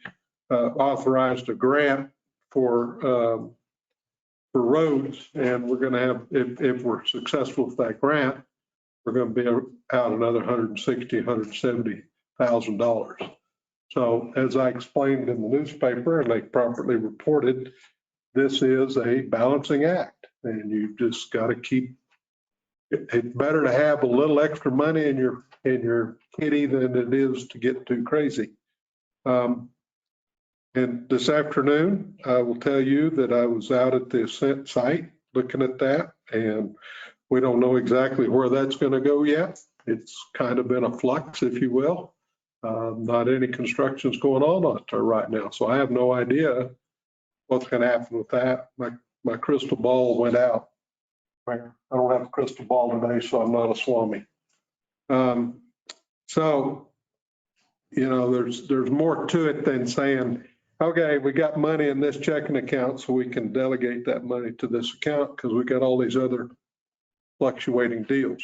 authorized a grant for roads. And we're going to have, if we're successful with that grant, we're going to be out another $170,000. So as I explained in the newspaper, and they properly reported, this is a balancing act, and you just got to keep. It's better to have a little extra money in your kitty than it is to get too crazy. And this afternoon, I will tell you that I was out at the Ascent site looking at that, and we don't know exactly where that's going to go yet. It's kind of been a flux, if you will. Not any construction's going on out there right now, so I have no idea what's going to happen with that. My crystal ball went out. I don't have a crystal ball today, so I'm not a Swami. So, you know, there's more to it than saying, okay, we got money in this checking account, so we can delegate that money to this account because we got all these other fluctuating deals.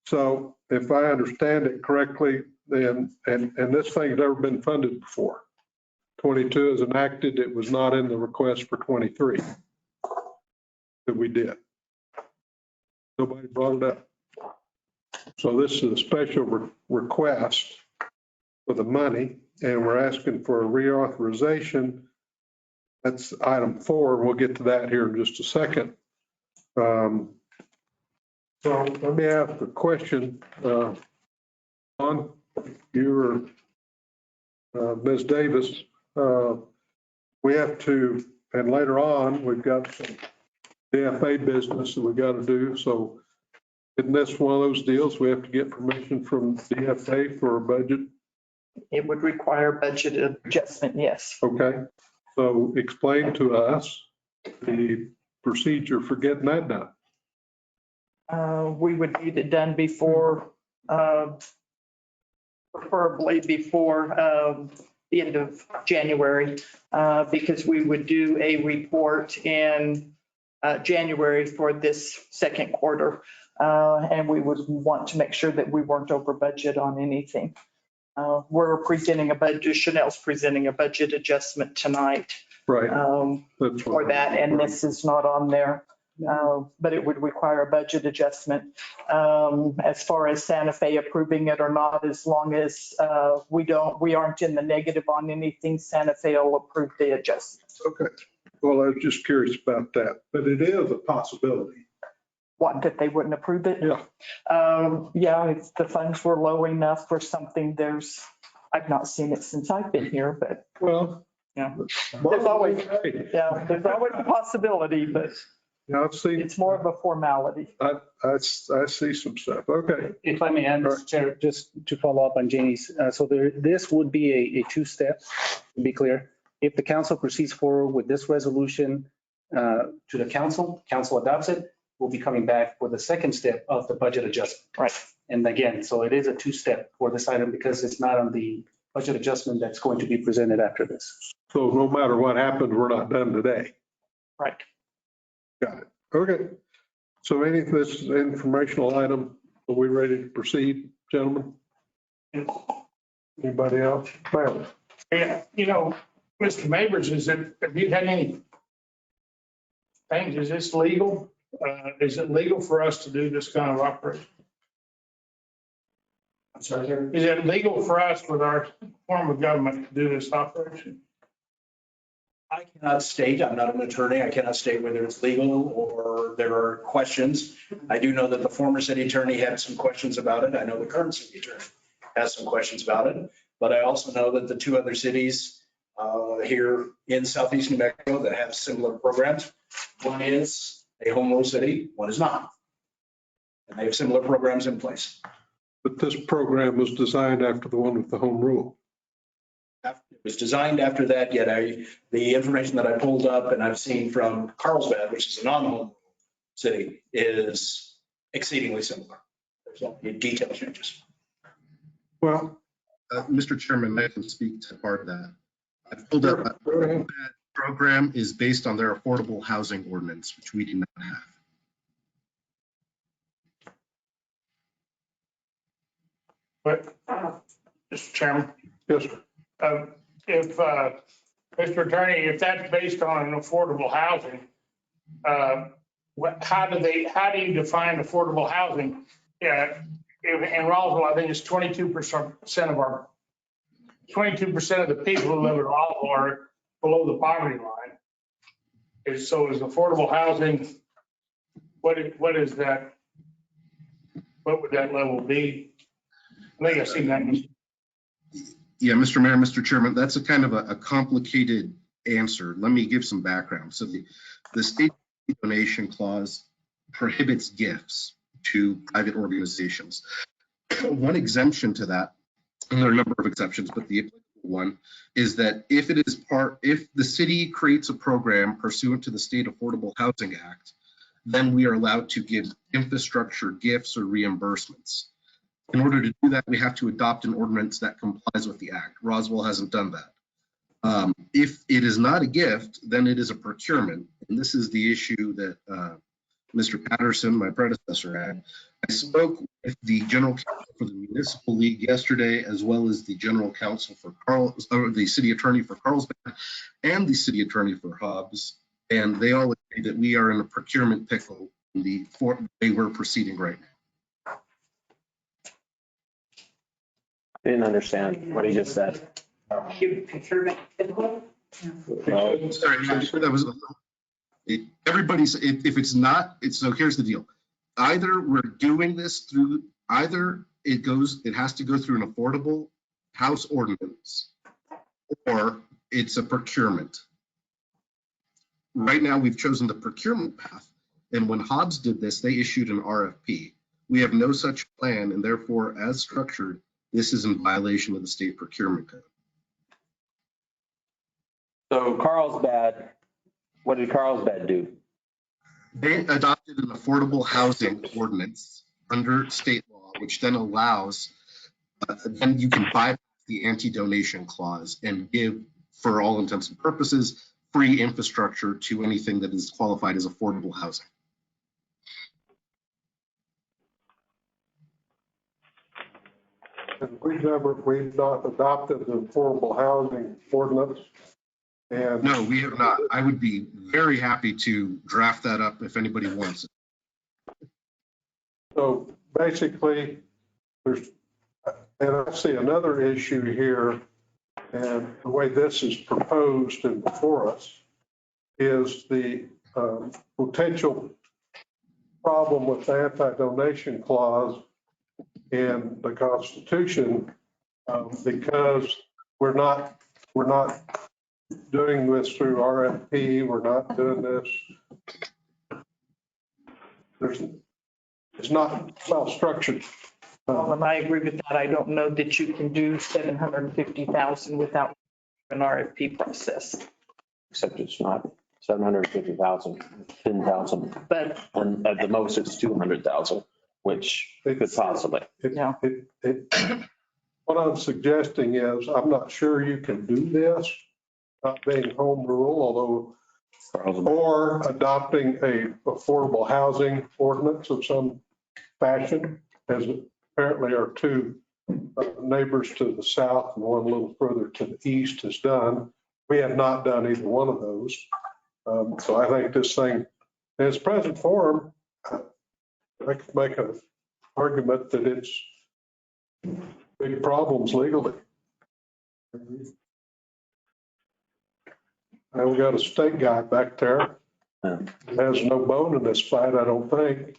So if I understand it correctly, then, and this thing's never been funded before. 22 is enacted. It was not in the request for 23 that we did. Nobody brought it up. So this is a special request for the money, and we're asking for a reauthorization. That's item 4. We'll get to that here in just a second. So let me ask a question. On your Ms. Davis, we have to, and later on, we've got some DFA business that we got to do. So isn't this one of those deals we have to get permission from DFA for a budget? It would require budget adjustment, yes. Okay, so explain to us the procedure for getting that done. We would need it done before, preferably before the end of January, because we would do a report in January for this second quarter. And we would want to make sure that we weren't over budget on anything. We're presenting a budget, Chanel's presenting a budget adjustment tonight Right. That's for what- that, and this is not on there. But it would require a budget adjustment. As far as Santa Fe approving it or not, as long as we aren't in the negative on anything, Santa Fe will approve the adjustment. Okay. Well, I was just curious about that, but it is a possibility. What, that they wouldn't approve it? Yeah. Yeah, if the funds were low enough for something, I've not seen it since I've been here, but Well. yeah, there's always a possibility, but Yeah, I've seen, it's more of a formality. I see some stuff. Okay. If I may add, Mr. Chair, just to follow up on Janie's, so this would be a two-step, to be clear. If the council proceeds forward with this resolution to the council adopts it, we'll be coming back with the second step of the budget adjustment. Right. And again, so it is a two-step for this item because it's not on the budget adjustment that's going to be presented after this. So no matter what happens, we're not done today. Right. Got it. Okay. So this informational item, are we ready to proceed, gentlemen? Anybody else? Well, Yeah, Mr. Mavers, have you had any things, is this legal? Is it legal for us to do this kind of operation? I'm sorry, sir. Is it legal for us with our form of government to do this operation? I cannot state, I'm not an attorney, I cannot state whether it's legal or there are questions. I do know that the former city attorney had some questions about it. I know the current city attorney has some questions about it. But I also know that the two other cities here in southeast New Mexico that have similar programs, one is a home rule city, one is not. And they have similar programs in place. but this program was designed after the one with the home rule. It was designed after that, yet the information that I pulled up and I've seen from Carlsbad, which is a non-home city, is exceedingly similar. There's only detail changes. Well, Mr. Chairman, I can speak to part of that. I pulled up, that program is based on their affordable housing ordinance, which we do not have. But, Mr. Chairman, yes, sir. if, Mr. Attorney, if that's based on an affordable housing, how do you define affordable housing? Yeah, in Roswell, I think it's 22% of 22% of the people who live in Roswell are below the poverty line. So is affordable housing, what is that? What would that level be? I think I've seen that. Yeah, Mr. Mayor, Mr. Chairman, that's a kind of a complicated answer. Let me give some background. So the state donation clause prohibits gifts to private organizations. One exemption to that, and there are a number of exceptions, but the applicable one is that if the city creates a program pursuant to the State Affordable Housing Act, then we are allowed to give infrastructure gifts or reimbursements. In order to do that, we have to adopt an ordinance that complies with the act. Roswell hasn't done that. If it is not a gift, then it is a procurement. And this is the issue that Mr. Patterson, my predecessor, had. I spoke with the general counsel for the Municipal League yesterday, as well as the general counsel for the city attorney for Carlsbad and the city attorney for Hobbs. And they all agree that we are in a procurement pickle in the way we're proceeding right now. Didn't understand what he just said. Sorry, that was everybody's. If it's not, so here's the deal. Either we're doing this through, it has to go through an affordable house ordinance, or it's a procurement. Right now, we've chosen the procurement path, and when Hobbs did this, they issued an RFP. We have no such plan, and therefore, as structured, this is in violation of the state procurement code. So Carlsbad, what did Carlsbad do? They adopted an affordable housing ordinance under state law, which then allows, then you can bypass the anti-donation clause and give, for all intents and purposes, free infrastructure to anything that is qualified as affordable housing. we've not adopted the affordable housing ordinance. And No, we have not. I would be very happy to draft that up if anybody wants it. so basically, and I see another issue here, and the way this is proposed and before us is the potential problem with the anti-donation clause in the Constitution, because we're not doing this through RFP, we're not doing this. It's not well-structured. Well, and I agree with that. I don't know that you can do 750,000 without an RFP process. Except it's not 750,000, 10,000, But and at the most it's 200,000, which could possibly. Yeah. What I'm suggesting is, I'm not sure you can do this, not being home rule, or adopting a affordable housing ordinance of some fashion, as apparently our two neighbors to the south and one a little further to the east has done. We have not done either one of those. So I think this thing, in its present form, I could make an argument that it's big problems legally. And we got a state guy back there. Has no bone in this fight, I don't think.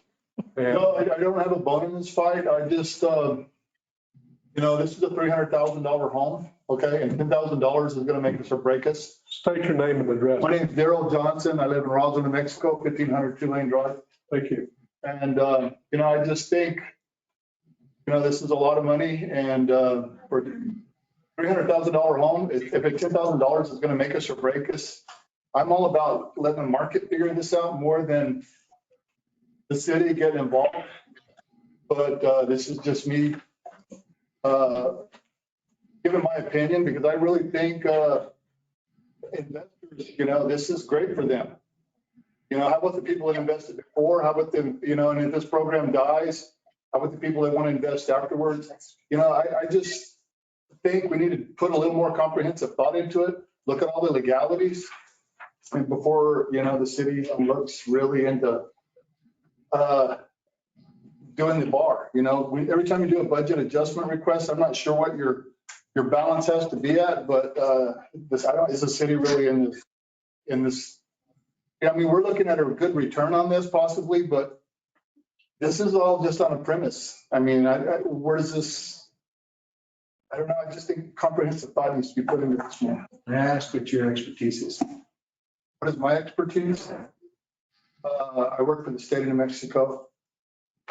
And No, I don't have a bone in this fight. I just, this is a $300,000 home, okay? And $10,000 is gonna make us or break us. state your name and address. My name's Daryl Johnson. I live in Roswell, New Mexico, 1500 Tulane Drive. Thank you. And, I just think, this is a lot of money and, for $300,000 home, if it's $10,000 is gonna make us or break us, I'm all about letting the market figure this out more than the city get involved. But, this is just me, giving my opinion because I really think, investors, this is great for them. How about the people that invested before? How about them, and if this program dies, how about the people that want to invest afterwards? I just think we need to put a little more comprehensive thought into it, look at all the legalities. And before, the city looks really into doing the bar, every time you do a budget adjustment request, I'm not sure what your balance has to be at, but is the city really in this? Yeah, we're looking at a good return on this possibly, but this is all just on a premise. Where does this? I don't know. I just think comprehensive thought needs to be put into this more. I ask what your expertise is. What is my expertise? I work for the state of New Mexico.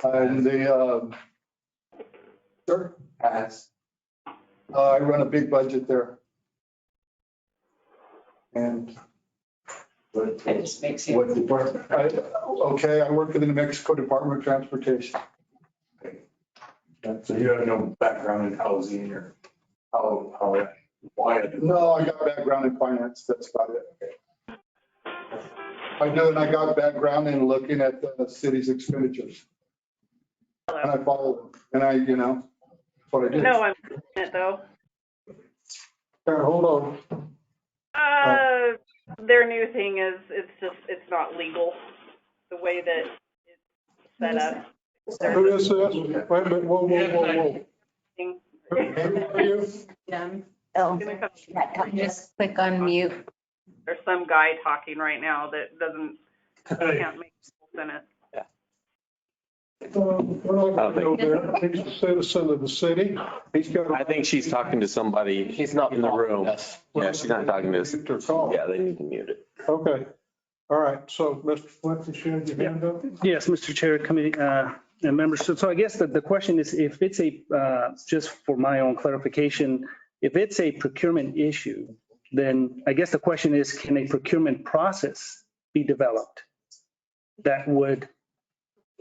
And sure. I run a big budget there. And it just makes you. What department? I work for the New Mexico Department of Transportation. So you have no background in housing or why? No, I got background in finance. That's about it. I do, and I got background in looking at the city's expenditures. And I follow them, and that's what I do. No, I'm it though. Hold on. Their new thing is it's not legal the way that it's set up. Who is this? Wait a minute, whoa. Who are you? Just click on mute. There's some guy talking right now that can't make sense in it. We're not going to go there. He's a citizen of the city. I think she's talking to somebody. She's not in the room. Yeah, she's not talking to us. Yeah, they need to mute it. Okay. All right. So, Mr. Fletcher, should you hand up? Yes, Mr. Chair, committee, and members. So I guess that the question is if it's just for my own clarification, if it's a procurement issue, then I guess the question is, can a procurement process be developed that would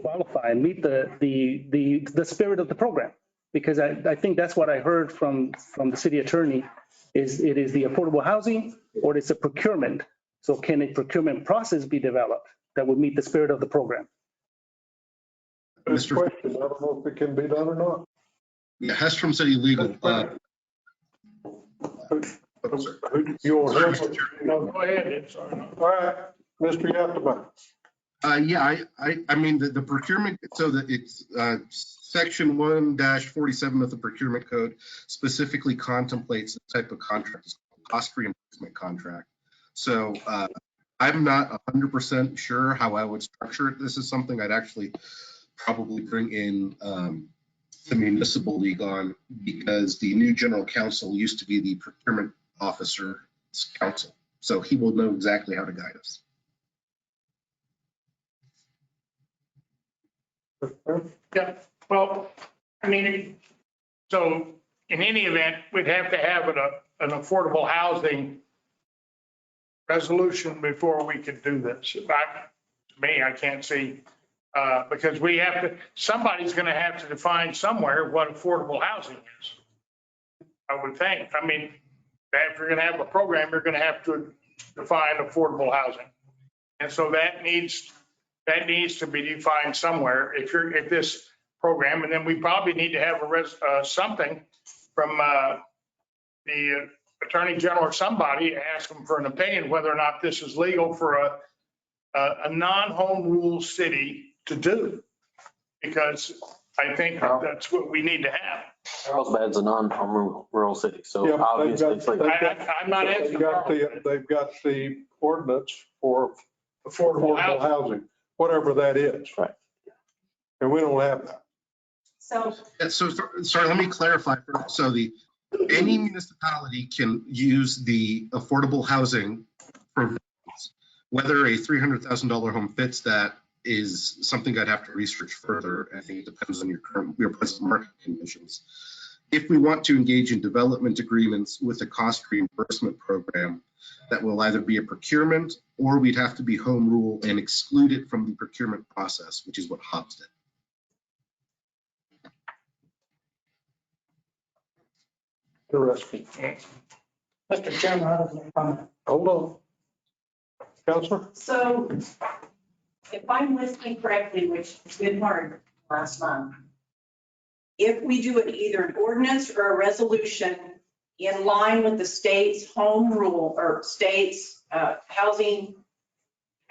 qualify and meet the spirit of the program? Because I think that's what I heard from the city attorney is it is the affordable housing or it's a procurement. So can a procurement process be developed that would meet the spirit of the program? Good question. I don't know if it can be done or not. Yeah, Hess from City Legal. You want Sorry, him? Mr. Chair. No, go ahead. It's all right. All right, Mr. Yapdebach. Yeah, I mean, the procurement, so that it's section 1-47 of the procurement code specifically contemplates the type of contract, it's called cost reimbursement contract. So I'm not 100% sure how I would structure it. This is something I'd actually probably bring in the municipal league on, because the new general counsel used to be the procurement officer's counsel. So he will know exactly how to guide us. Yeah, well, I mean, so in any event, we'd have to have an affordable housing resolution before we could do this. To me, I can't see, because we have to, somebody's going to have to define somewhere what affordable housing is. I would think. I mean, if you're going to have a program, you're going to have to define affordable housing. And so that needs to be defined somewhere if this program, and then we probably need to have something from the Attorney General or somebody, ask them for an opinion whether or not this is legal for a non-home rule city to do. Because I think that's what we need to have. Carlsbad's a non-home rural city, so Yeah, obviously it's like. I'm not asking. They've got the ordinance for Affordable housing, whatever that is. Right. And we don't have that. So Yeah, so, sorry, let me clarify. So any municipality can use the affordable housing provisions. Whether a $300,000 home fits that is something I'd have to research further. I think it depends on your present market conditions. If we want to engage in development agreements with a cost reimbursement program, that will either be a procurement or we'd have to be home rule and exclude it from the procurement process, which is what Hobbs did. Interesting. Mr. Chairman, I have a comment. Hold on. Counselor? So if I'm listening correctly, which has been hard last month, if we do it either an ordinance or a resolution in line with the state's home rule or state's housing,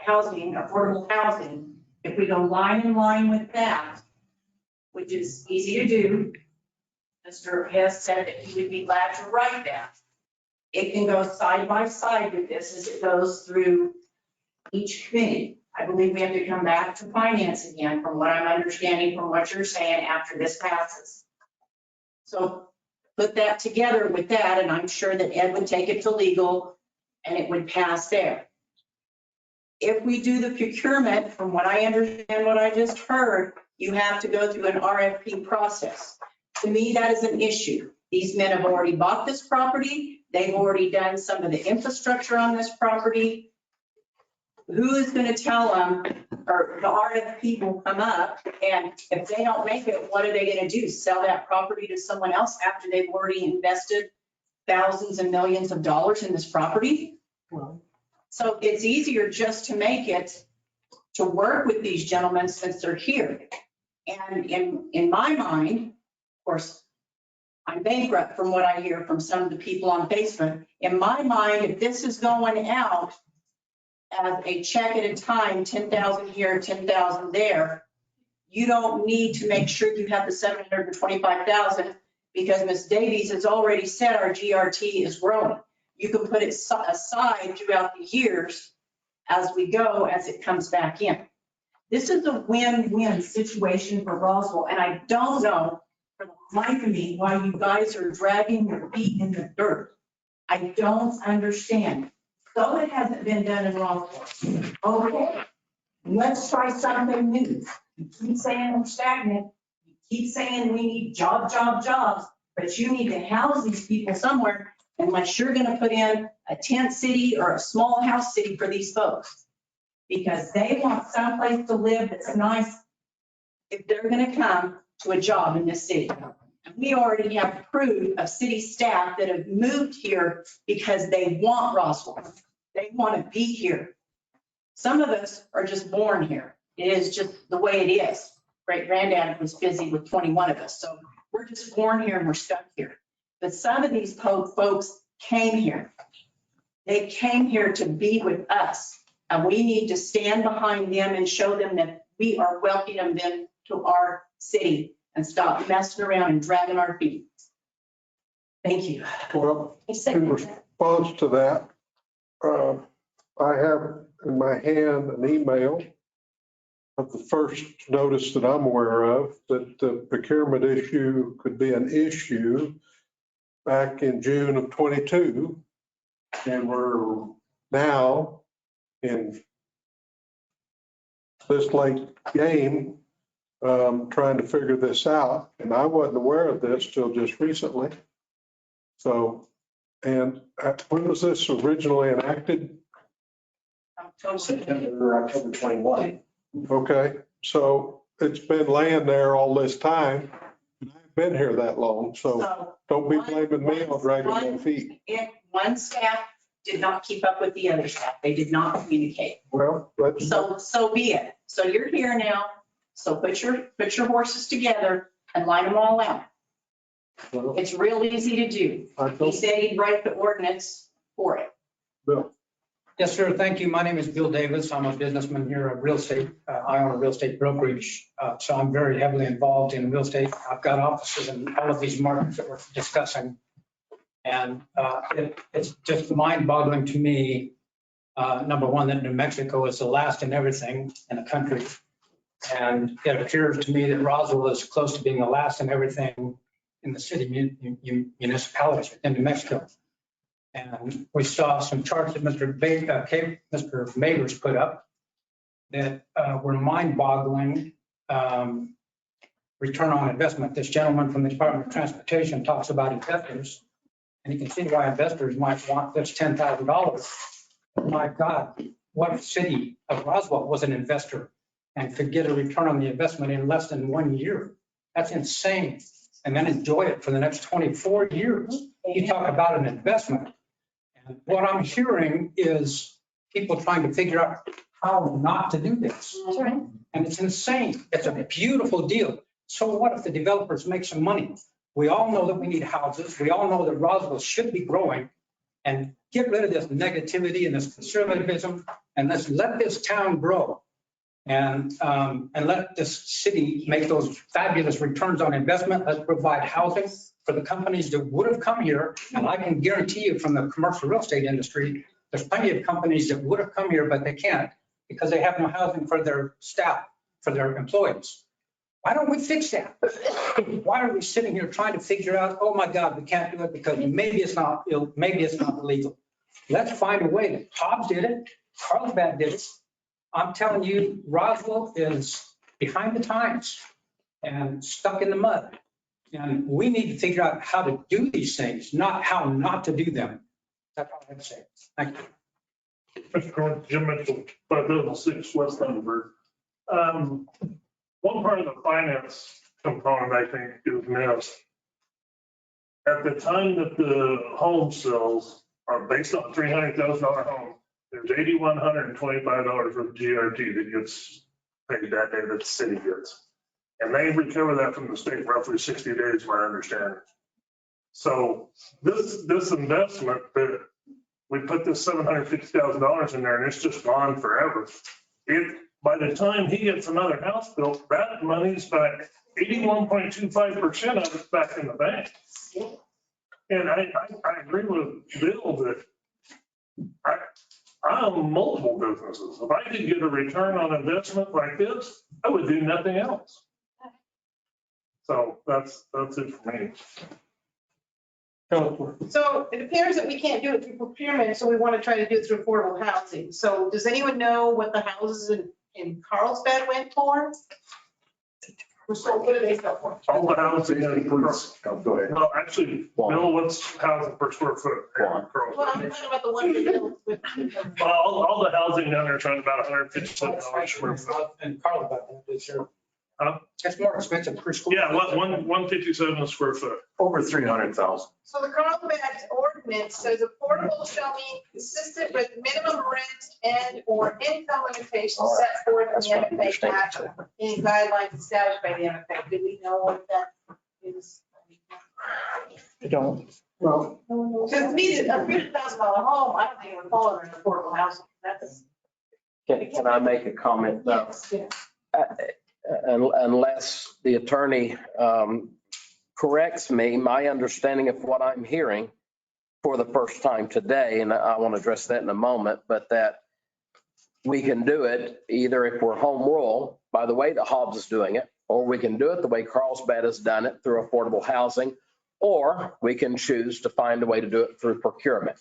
affordable housing, if we go line in line with that, which is easy to do, Mr. Hess said that he would be glad to write that. It can go side by side with this as it goes through each committee. I believe we have to come back to finance again, from what I'm understanding from what you're saying after this passes. So put that together with that, and I'm sure that Ed would take it to legal and it would pass there. If we do the procurement, from what I understand, what I just heard, you have to go through an RFP process. To me, that is an issue. These men have already bought this property. They've already done some of the infrastructure on this property. Who is going to tell them, or the RFP will come up, and if they don't make it, what are they going to do? Sell that property to someone else after they've already invested thousands and millions of dollars in this property? So it's easier just to make it, to work with these gentlemen since they're here. And in my mind, of course, I'm bankrupt from what I hear from some of the people on Facebook. In my mind, if this is going out as a check at a time, 10,000 here, 10,000 there, you don't need to make sure you have the 725,000, because Ms. Davies has already said our GRT is growing. You can put it aside throughout the years as we go, as it comes back in. This is a win-win situation for Roswell, and I don't know for the life of me why you guys are dragging your feet in the dirt. I don't understand. So it hasn't been done in Roswell. Okay, let's try something new. You keep saying we're stagnant. You keep saying we need jobs, but you need to house these people somewhere unless you're going to put in a tent city or a small house city for these folks. Because they want someplace to live that's nice if they're going to come to a job in this city. And we already have proof of city staff that have moved here because they want Roswell. They want to be here. Some of us are just born here. It is just the way it is. Great granddad was busy with 21 of us. So we're just born here and we're stuck here. But some of these folks came here. They came here to be with us, and we need to stand behind them and show them that we are welcoming them to our city and stop messing around and dragging our feet. Thank you. Well, in response to that, I have in my hand an email of the first notice that I'm aware of that the procurement issue could be an issue back in June of 22. And we're now in this late game, trying to figure this out. And I wasn't aware of this till just recently. So, and when was this originally enacted? October 21. Okay, so it's been laying there all this time. I've been here that long, so don't be blaming me on dragging my feet. One staff did not keep up with the other staff. They did not communicate. Well, So be it. So you're here now. So put your horses together and line them all out. It's real easy to do. He said he'd write the ordinance for it. Bill. Yes, sir. Thank you. My name is Bill Davis. I'm a businessman here at real estate. I own a real estate brokerage. So I'm very heavily involved in real estate. I've got offices in all of these markets that we're discussing. And it's just mind boggling to me, number one, that New Mexico is the last in everything in the country. And it appears to me that Roswell is close to being the last in everything in the city municipalities in New Mexico. And we saw some charts that Mr. Magers put up that were mind-boggling. Return on investment. This gentleman from the Department of Transportation talks about investors, and you can see why investors might want this $10,000. My God, what city of Roswell was an investor and could get a return on the investment in less than 1 year? That's insane. And then enjoy it for the next 24 years. You talk about an investment. And what I'm hearing is people trying to figure out how not to do this. That's right. And it's insane. It's a beautiful deal. So what if the developers make some money? We all know that we need houses. We all know that Roswell should be growing. And get rid of this negativity and this conservatism, and let's let this town grow. And let this city make those fabulous returns on investment. Let's provide housing for the companies that would have come here. And I can guarantee you from the commercial real estate industry, there's plenty of companies that would have come here, but they can't because they have no housing for their staff, for their employees. Why don't we fix that? Why are we sitting here trying to figure out, oh my God, we can't do it because maybe it's not legal. Let's find a way. Hobbs did it. Carlsbad did it. I'm telling you, Roswell is behind the times and stuck in the mud. And we need to figure out how to do these things, not how not to do them. That's all I have to say. Thank you. Mr. Corn, Jim Mitchell, 5006 West Thunderbird. One part of the finance component, I think, is missed. At the time that the home sales are based on $300,000 home, there's $8,125 of GRT that gets paid that day that the city gets. And they recover that from the state roughly 60 days, my understanding. So this investment that we put this $750,000 in there and it's just gone forever. By the time he gets another house built, that money's back, 81.25% of it's back in the bank. And I agree with Bill that I own multiple businesses. If I could get a return on investment like this, I would do nothing else. So that's it for me. So it appears that we can't do it through procurement, so we want to try to do it through affordable housing. So does anyone know what the houses in Carlsbad went for? So what do they sell for? All the housing. Go ahead. Well, actually, Bill, what's housing per square foot? Well, I'm talking about the one we built with. Well, all the housing down there is around about $157 square foot. And Carlsbad, it's your. Huh? It's more expensive per square. Yeah, 157 a square foot. Over 300,000. So the Carlsbad ordinance says affordable shall be consistent with minimum rent and or income limitations set forth in the MFA statute. Any guidelines established by the MFA. Do we know what that is? I don't. Well, To me, a $300,000 home, I don't think it would fall under affordable housing. That's. Can I make a comment though? Yeah. Unless the attorney corrects me, my understanding of what I'm hearing for the first time today, and I want to address that in a moment, but that we can do it either if we're home rule, by the way that Hobbs is doing it, or we can do it the way Carlsbad has done it through affordable housing, or we can choose to find a way to do it through procurement.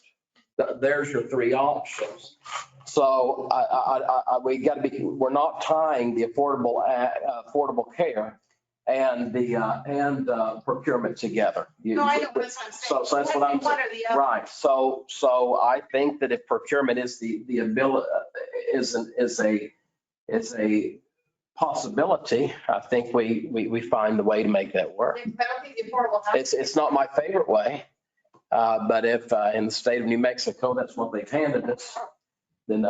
There's your three options. So we got to be, we're not tying the affordable care and the procurement together. No, I know, that's what I'm saying. So that's what I'm One saying. or the other. Right. So I think that if procurement is the ability, is a possibility, I think we find the way to make that work. But I don't think the affordable housing. It's not my favorite way. But if in the state of New Mexico, that's what they've handed us, then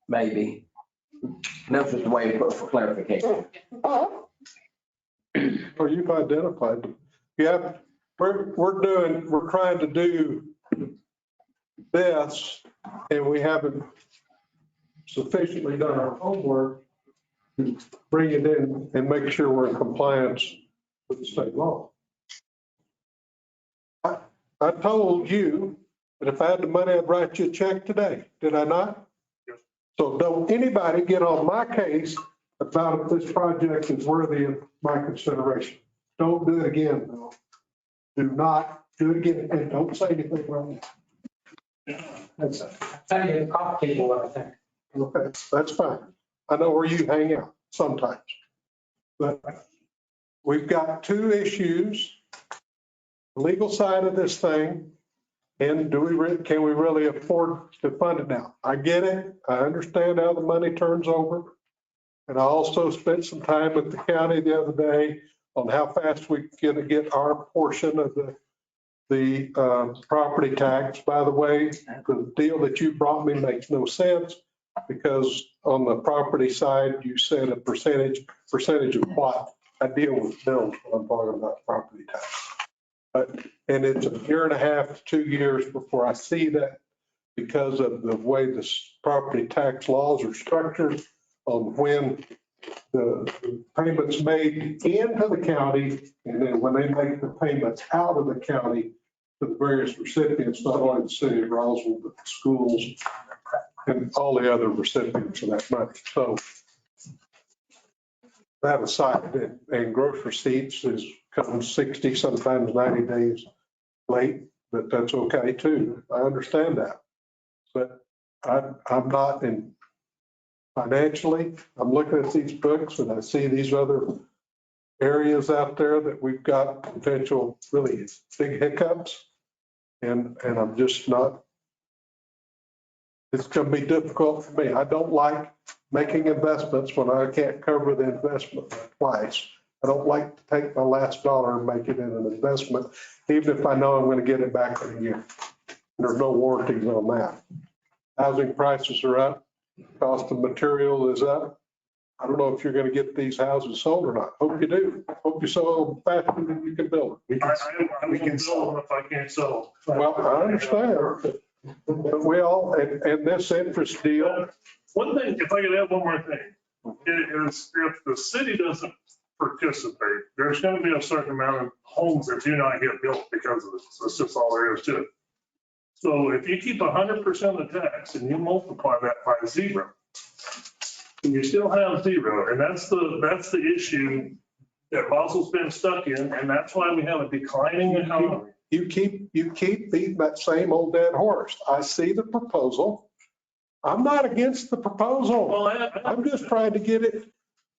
maybe. That's just a way for clarification. or you've identified them. Yeah, we're trying to do this and we haven't sufficiently done our homework to bring it in and make sure we're in compliance with the state law. I told you that if I had the money, I'd write you a check today. Did I not? So don't anybody get on my case about if this project is worthy of my consideration. Don't do it again, Bill. Do not do it again, and don't say anything wrong. That's Tell coffee table, I think. okay. That's fine. I know where you hang out sometimes. But we've got two issues. Legal side of this thing, and can we really afford to fund it now? I get it. I understand how the money turns over. And I also spent some time with the county the other day on how fast we can get our portion of the property tax. By the way, the deal that you brought me makes no sense because on the property side, you said a percentage of what? I deal with bills when I'm talking about property tax. And it's a year and a half to 2 years before I see that because of the way the property tax laws are structured on when the payments made into the county and then when they make the payments out of the county to the various recipients, not only the city of Roswell, but the schools and all the other recipients of that money. So that aside, and gross receipts comes 60, sometimes 90 days late, but that's okay too. I understand that. But I'm not in financially, I'm looking at these books and I see these other areas out there that we've got potential really big hiccups. And I'm just not, it's going to be difficult for me. I don't like making investments when I can't cover the investment twice. I don't like to take my last dollar and make it in an investment, even if I know I'm going to get it back in a year. There's no warranties on that. Housing prices are up. Cost of material is up. I don't know if you're going to get these houses sold or not. Hope you do. Hope you sell them faster than you can build them. We can sell them if I can't sell. Well, I understand. But we all, and this interest deal. One thing, if I could add one more thing, it is if the city doesn't participate, there's going to be a certain amount of homes that do not get built because of this. That's just all there is to it. So if you keep 100% of the tax and you multiply that by 0, and you still have 0, and that's the issue that Boswell's been stuck in, and that's why we have a declining economy. You keep beating that same old dead horse. I see the proposal. I'm not against the proposal. Well, I'm just trying to get it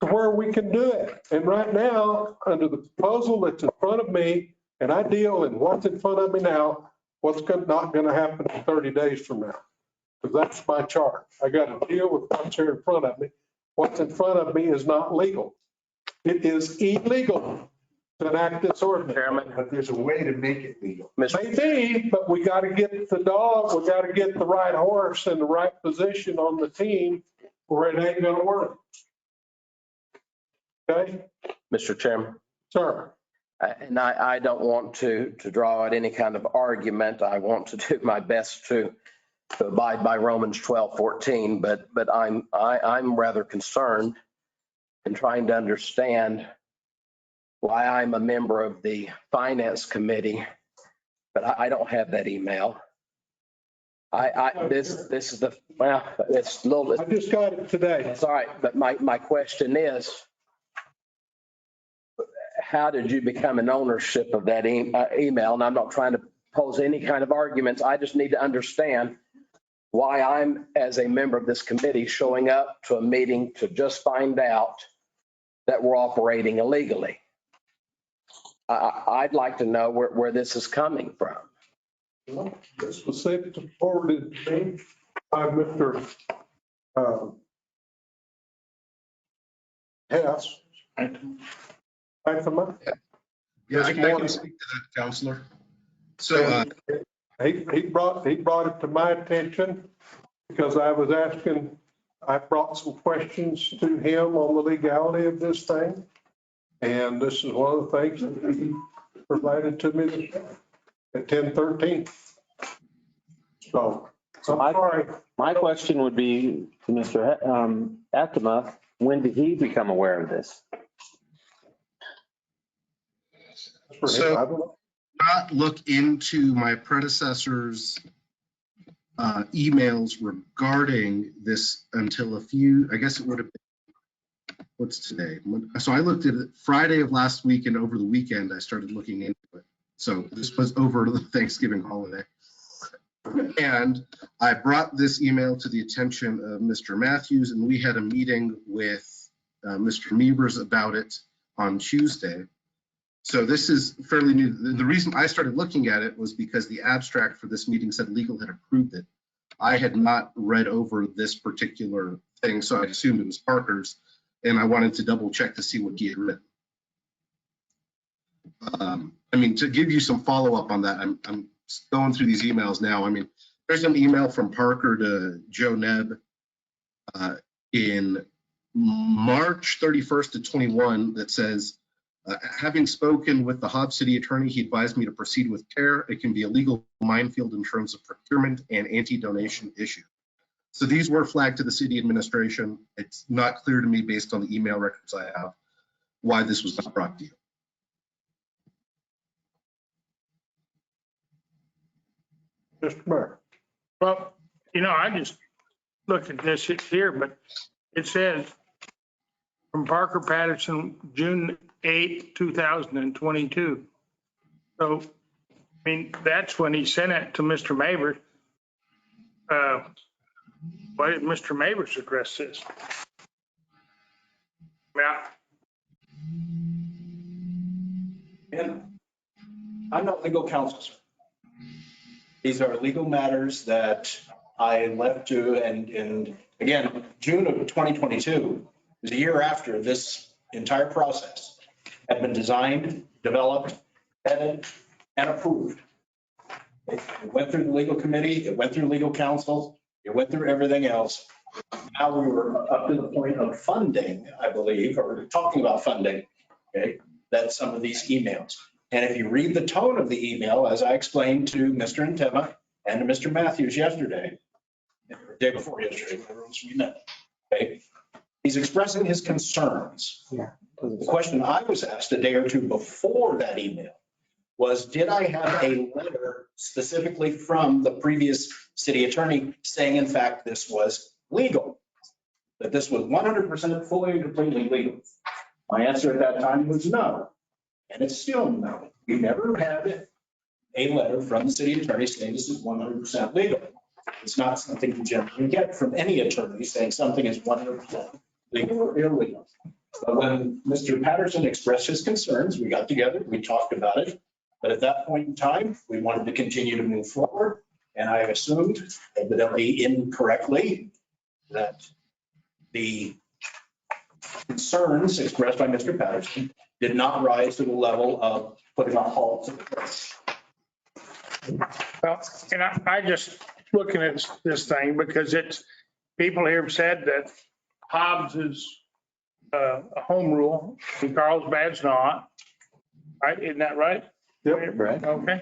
to where we can do it. And right now, under the proposal that's in front of me, and I deal in what's in front of me now, what's not going to happen in 30 days from now. Because that's my chart. I got to deal with what's here in front of me. What's in front of me is not legal. It is illegal to enact this ordinance. Chairman, But there's a way to make it legal. Maybe, but we got to get the dog, we got to get the right horse in the right position on the team or it ain't going to work. Okay, Mr. Chairman, sir. And I don't want to draw out any kind of argument. I want to do my best to abide by Romans 12:14, but I'm rather concerned in trying to understand why I'm a member of the Finance Committee, but I don't have that email. This is it's a little bit. I just got it today. It's all right, but my question is, how did you become an ownership of that email? And I'm not trying to pose any kind of arguments. I just need to understand why I'm, as a member of this committee, showing up to a meeting to just find out that we're operating illegally. I'd like to know where this is coming from. This was sent forwarded to me by Mr. Hess. Yeah, I can speak to that, Counselor. So he brought it to my attention because I was asking, I brought some questions to him on the legality of this thing. And this is one of the things that he provided to me at 10:13. So, my question would be to Mr. Atema, when did he become aware of this? So not look into my predecessor's emails regarding this until I guess it would have been, what's today? So I looked at it Friday of last week, and over the weekend, I started looking into it. So this was over the Thanksgiving holiday. And I brought this email to the attention of Mr. Matthews, and we had a meeting with Mr. Meebers about it on Tuesday. So this is fairly new. The reason I started looking at it was because the abstract for this meeting said legal had approved it. I had not read over this particular thing, so I assumed it was Parker's, and I wanted to double check to see what he had written. I mean, to give you some follow up on that, I'm going through these emails now. I mean, there's an email from Parker to Joe Nebb in March 31st to 21 that says, having spoken with the Hobbs City attorney, he advised me to proceed with care. It can be a legal minefield in terms of procurement and anti-donation issue. So these were flagged to the city administration. It's not clear to me based on the email records I have why this was not brought to you. Mr. Mayor. Well, I just looked at this here, but it says from Parker Patterson, June 8, 2022. So, I mean, that's when he sent it to Mr. Mavers. What did Mr. Mavers address this? Yeah. And I'm not legal counsel, sir. These are legal matters that I left to, and again, June of 2022 was a year after this entire process had been designed, developed, vetted, and approved. It went through the legal committee, it went through legal counsel, it went through everything else. Now we were up to the point of funding, I believe, or talking about funding, okay, that's some of these emails. And if you read the tone of the email, as I explained to Mr. Ntema and to Mr. Matthews yesterday, or day before yesterday, okay, he's expressing his concerns. Yeah. The question I was asked a day or two before that email was, did I have a letter specifically from the previous city attorney saying, in fact, this was legal, that this was 100% fully and completely legal? My answer at that time was no. And it's still no. We never had a letter from the city attorney saying this is 100% legal. It's not something you generally get from any attorney saying something is 100% legal or illegal. But when Mr. Patterson expressed his concerns, we got together, we talked about it. But at that point in time, we wanted to continue to move forward. And I assumed, evidently incorrectly, that the concerns expressed by Mr. Patterson did not rise to the level of putting a halt to the process. Well, and I just looking at this thing because it's, people here have said that Hobbs is a home rule and Carlsbad's not. right? Isn't that right? Yep. Right. Okay.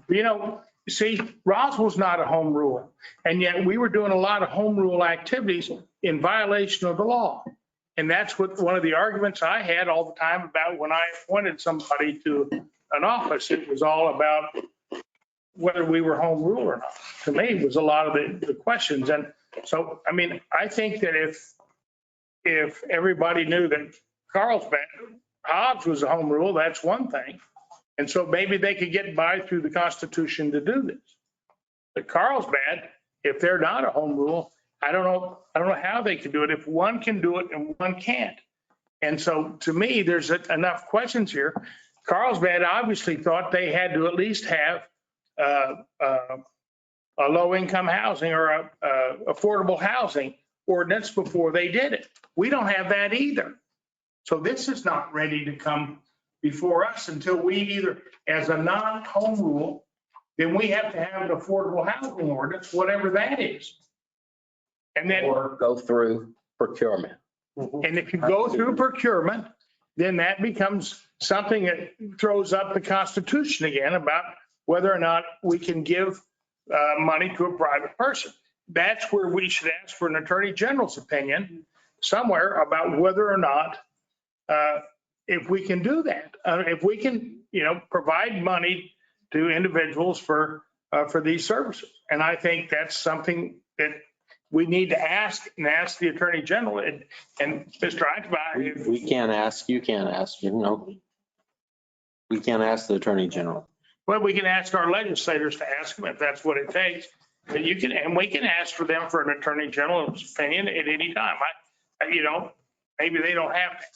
You know, see, Roswell's not a home rule. And yet we were doing a lot of home rule activities in violation of the law. And that's what, one of the arguments I had all the time about when I appointed somebody to an office. It was all about whether we were home rule or not. To me, it was a lot of the questions. And so, I mean, I think that if everybody knew that Carlsbad, Hobbs was a home rule, that's one thing. And so maybe they could get by through the Constitution to do this. But Carlsbad, if they're not a home rule, I don't know how they can do it if one can do it and one can't. And so to me, there's enough questions here. Carlsbad obviously thought they had to at least have a low-income housing or a affordable housing ordinance before they did it. We don't have that either. So this is not ready to come before us until we either, as a non-home rule, then we have to have an affordable housing ordinance, whatever that is. And then, Or go through procurement. and if you go through procurement, then that becomes something that throws up the Constitution again about whether or not we can give money to a private person. That's where we should ask for an attorney general's opinion somewhere about whether or not if we can do that, if we can, provide money to individuals for these services. And I think that's something that we need to ask the attorney general and Mr. Eintema. We can't ask, you can't ask, we can't ask the attorney general. Well, we can ask our legislators to ask them if that's what it takes. But we can ask for them for an attorney general's opinion at any time. Maybe they don't have to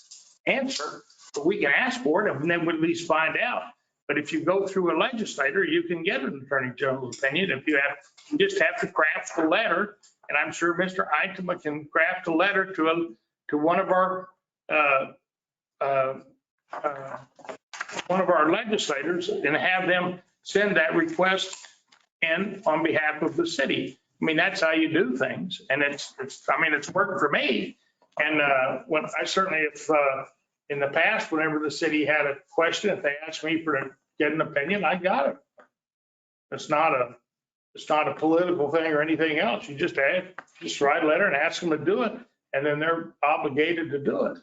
answer, but we can ask for it and then we'll at least find out. But if you go through a legislator, you can get an attorney general's opinion. If you just have to craft a letter, and I'm sure Mr. Eintema can craft a letter to one of our legislators and have them send that request in on behalf of the city. I mean, that's how you do things. And it's worked for me. And when I certainly, if in the past, whenever the city had a question, if they asked me to get an opinion, I got it. It's not a political thing or anything else. You just write a letter and ask them to do it, and then they're obligated to do it.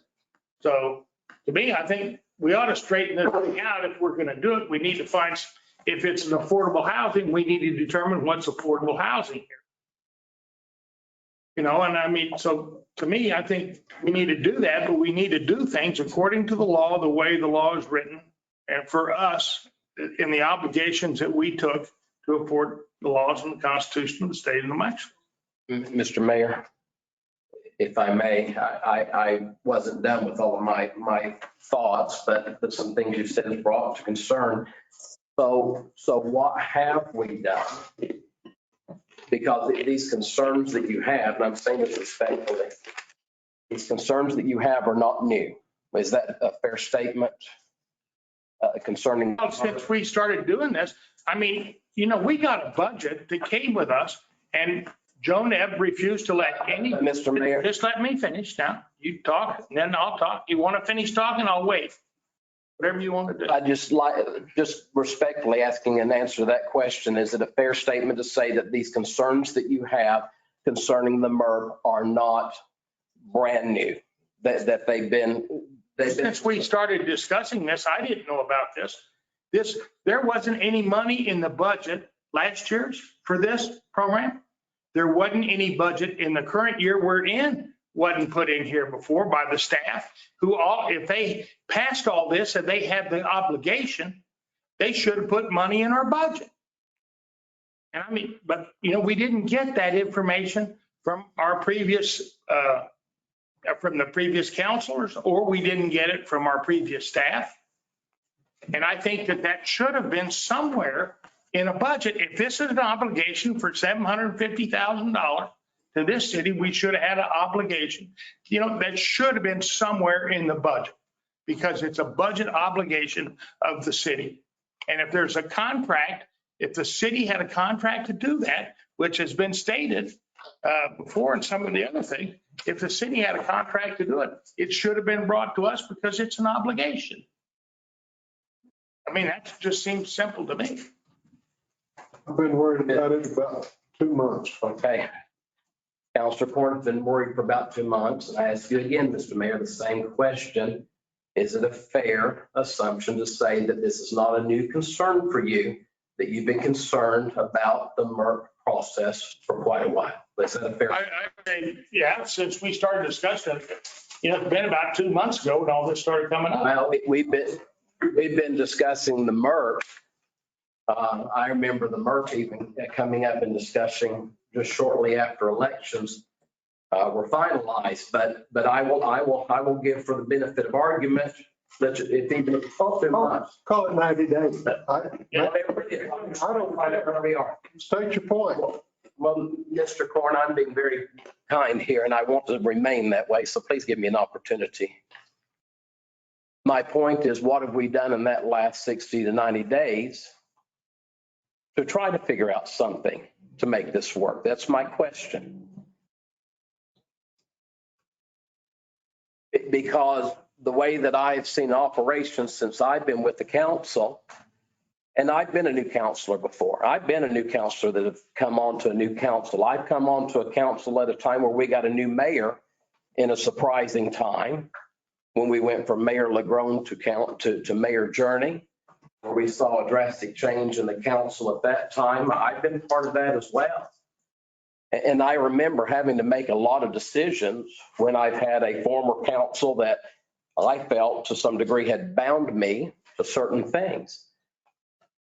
So to me, I think we ought to straighten this thing out. If we're going to do it, we need to find, if it's an affordable housing, we need to determine what's affordable housing here. And I mean, so to me, I think we need to do that, but we need to do things according to the law, the way the law is written, and for us, in the obligations that we took to afford the laws and the Constitution of the state of New Mexico. Mr. Mayor, if I may, I wasn't done with all of my thoughts, but some things you said has brought to concern. So what have we done? Because these concerns that you have, and I'm saying this respectfully, these concerns that you have are not new. Is that a fair statement concerning? Well, since we started doing this, I mean, we got a budget that came with us, and Joe Nebb refused to let any. Mr. Mayor. Just let me finish now. You talk, and then I'll talk. You want to finish talking, I'll wait. Whatever you want to do. I just respectfully asking an answer to that question. Is it a fair statement to say that these concerns that you have concerning the MERP are not brand new? That they've been. Since we started discussing this, I didn't know about this. There wasn't any money in the budget last year for this program. There wasn't any budget in the current year we're in, wasn't put in here before by the staff, who if they passed all this and they had the obligation, they should have put money in our budget. And I mean, but we didn't get that information from our previous, from the previous counselors, or we didn't get it from our previous staff. And I think that should have been somewhere in a budget. If this is an obligation for $750,000 to this city, we should have had an obligation. That should have been somewhere in the budget because it's a budget obligation of the city. And if there's a contract, if the city had a contract to do that, which has been stated before in some of the other things, if the city had a contract to do it, it should have been brought to us because it's an obligation. I mean, that just seems simple to me. I've been worried about it about 2 months. Okay. Counselor Corn's been worried for about 2 months. And I ask you again, Mr. Mayor, the same question. Is it a fair assumption to say that this is not a new concern for you, that you've been concerned about the MERP process for quite a while? Is that a fair? I mean, yeah, since we started discussing it, it's been about 2 months ago and all this started coming up. Well, we've been discussing the MERP. I remember the MERP even coming up and discussing just shortly after elections were finalized. But I will give for the benefit of argument that if even 2 months. Call it 90 days. I don't find it where we are. State your point. Well, Mr. Corn, I'm being very kind here and I want to remain that way. So please give me an opportunity. My point is, what have we done in that last 60 to 90 days to try to figure out something to make this work? That's my question. Because the way that I've seen operations since I've been with the council, and I've been a new counselor before. I've been a new counselor that have come on to a new council. I've come on to a council at a time where we got a new mayor in a surprising time, when we went from Mayor LaGrone to Mayor Journey, where we saw a drastic change in the council at that time. I've been part of that as well. And I remember having to make a lot of decisions when I've had a former council that I felt to some degree had bound me to certain things.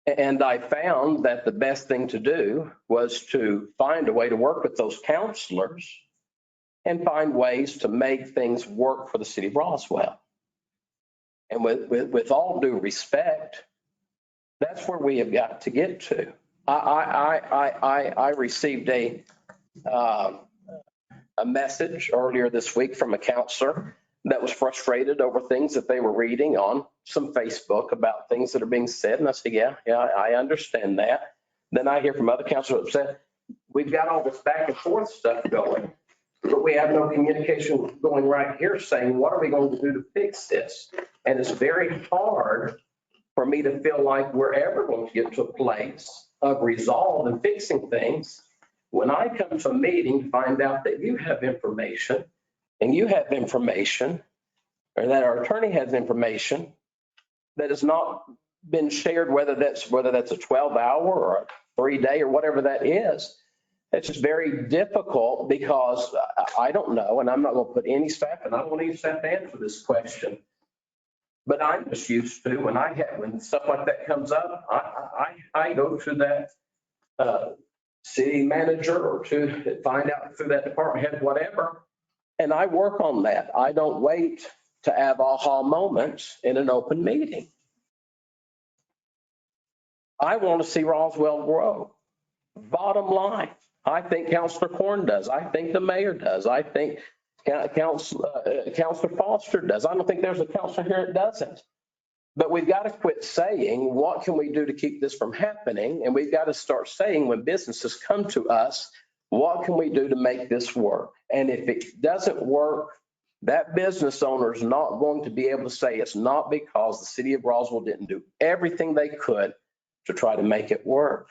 And I found that the best thing to do was to find a way to work with those counselors and find ways to make things work for the city of Roswell. And with all due respect, that's where we have got to get to. I received a message earlier this week from a counselor that was frustrated over things that they were reading on some Facebook about things that are being said. And I said, yeah, I understand that. Then I hear from other counselors that said, we've got all this back and forth stuff going, but we have no communication going right here saying, what are we going to do to fix this? And it's very hard for me to feel like we're ever going to get to a place of resolve and fixing things when I come to a meeting to find out that you have information and you have information, or that our attorney has information that has not been shared, whether that's a 12-hour or a 3-day or whatever that is. It's just very difficult because I don't know, and I'm not going to put any staff, and I don't want any staff to answer this question. But I'm just used to when stuff like that comes up, I go to that city manager or to find out through that department head, whatever, and I work on that. I don't wait to have aha moments in an open meeting. I want to see Roswell grow. Bottom line, I think Councilor Corn does. I think the mayor does. I think Councilor Foster does. I don't think there's a councilor here that doesn't. But we've got to quit saying, what can we do to keep this from happening? And we've got to start saying, when businesses come to us, what can we do to make this work? And if it doesn't work, that business owner is not going to be able to say it's not because the city of Roswell didn't do everything they could to try to make it work.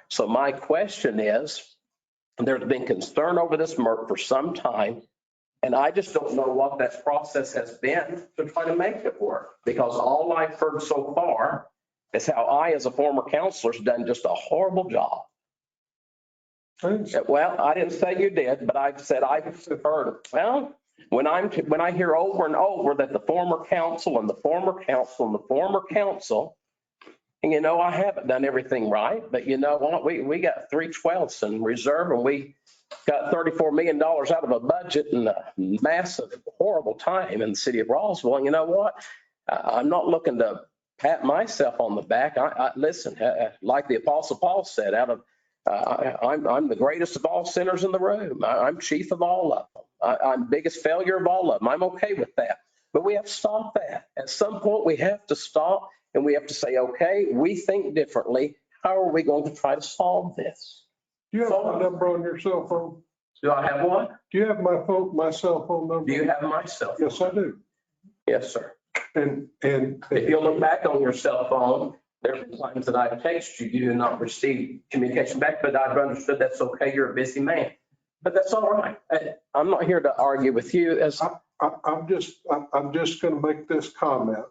So my question is, there's been concern over this MERP for some time, and I just don't know what that process has been to try to make it work, because all I've heard so far is how I, as a former counselor, has done just a horrible job. Well, I didn't say you did, but I've said I've heard, well, when I hear over and over that the former council and the former council and the former council, and I haven't done everything right, but you know what? We got 3/12 in reserve, and we got $34 million out of a budget in a massive, horrible time in the city of Roswell. And you know what? I'm not looking to pat myself on the back. Listen, like the Apostle Paul said, I'm the greatest of all sinners in the room. I'm chief of all of them. I'm biggest failure of all of them. I'm okay with that. But we have to stop that. At some point, we have to stop and we have to say, okay, we think differently. How are we going to try to solve this? Do you have my number on your cell phone? Do I have one? Do you have my cell phone number? Do you have my cell phone? Yes, I do. Yes, sir. And If you look back on your cell phone, there have been times that I've texted you, you do not receive communication back, but I've understood that's okay. You're a busy man. But that's all right. I'm not here to argue with you as. I'm just going to make this comment.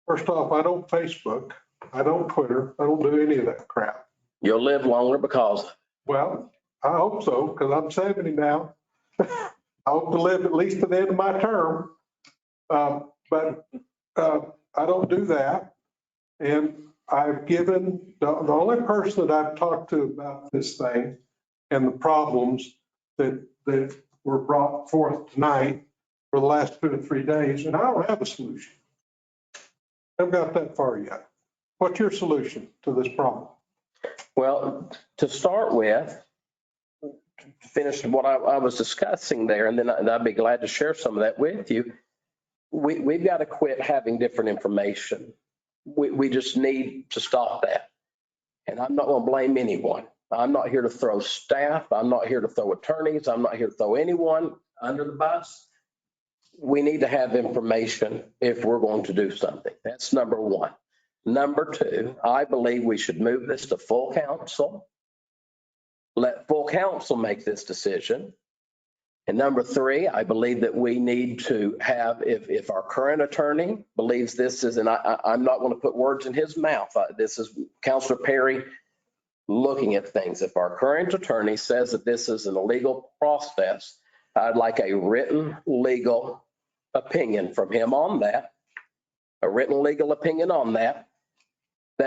First off, I don't Facebook, I don't Twitter, I don't do any of that crap. You'll live longer because. Well, I hope so, because I'm 70 now. I hope to live at least to the end of my term. But I don't do that. And I've given, the only person that I've talked to about this thing and the problems that were brought forth tonight for the last 2 to 3 days, and I don't have a solution. I haven't got that far yet. What's your solution to this problem? Well, to start with, finish what I was discussing there, and then I'd be glad to share some of that with you. We've got to quit having different information. We just need to stop that. And I'm not going to blame anyone. I'm not here to throw staff. I'm not here to throw attorneys. I'm not here to throw anyone under the bus. We need to have information if we're going to do something. That's number one. Number two, I believe we should move this to full council. Let full council make this decision. And number three, I believe that we need to have, if our current attorney believes this is, and I'm not going to put words in his mouth. This is Counselor Perry looking at things. If our current attorney says that this is an illegal process, I'd like a written legal opinion from him on that, a written legal opinion on that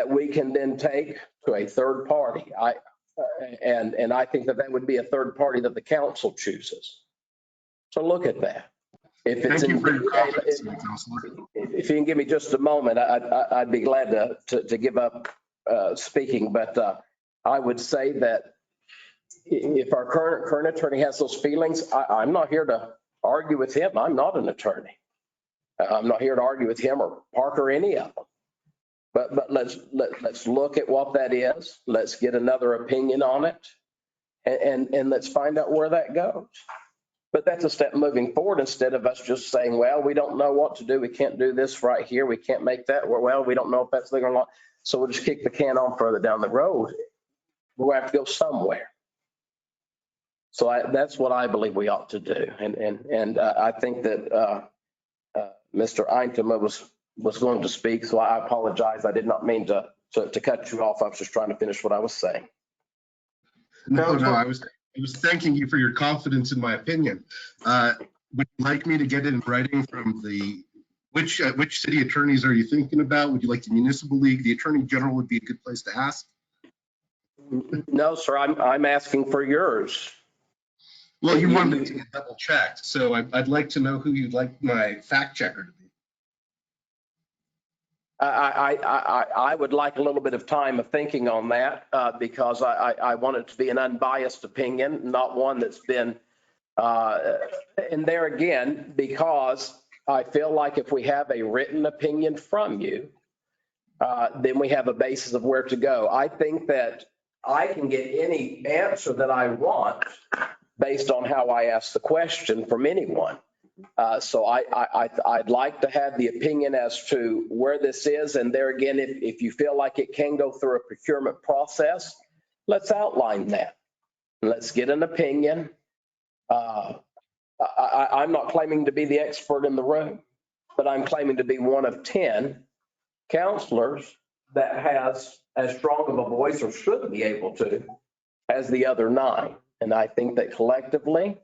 we can then take to a third party. And I think that would be a third party that the council chooses. So look at that. If you can give me just a moment, I'd be glad to give up speaking. But I would say that if our current attorney has those feelings, I'm not here to argue with him. I'm not an attorney. I'm not here to argue with him or Parker or any of them. But let's look at what that is. Let's get another opinion on it, and let's find out where that goes. But that's a step moving forward instead of us just saying, well, we don't know what to do. We can't do this right here. We can't make that. Well, we don't know if that's legal or not. So we'll just kick the can on further down the road. We'll have to go somewhere. So that's what I believe we ought to do. And I think that Mr. Eintema was going to speak, so I apologize. I did not mean to cut you off. I was just trying to finish what I was saying. No, I was thanking you for your confidence in my opinion. Would you like me to get it in writing from which city attorneys are you thinking about? Would you like the municipal league? The attorney general would be a good place to ask. No, sir, I'm asking for yours. Well, you wanted to get double checked, so I'd like to know who you'd like my fact checker to be. I would like a little bit of time of thinking on that because I want it to be an unbiased opinion, not one that's been, and there again, because I feel like if we have a written opinion from you, then we have a basis of where to go. I think that I can get any answer that I want based on how I ask the question from anyone. So I'd like to have the opinion as to where this is. And there again, if you feel like it can go through a procurement process, let's outline that. Let's get an opinion. I'm not claiming to be the expert in the room, but I'm claiming to be one of 10 counselors that has as strong of a voice, or should be able to, as the other 9. And I think that collectively,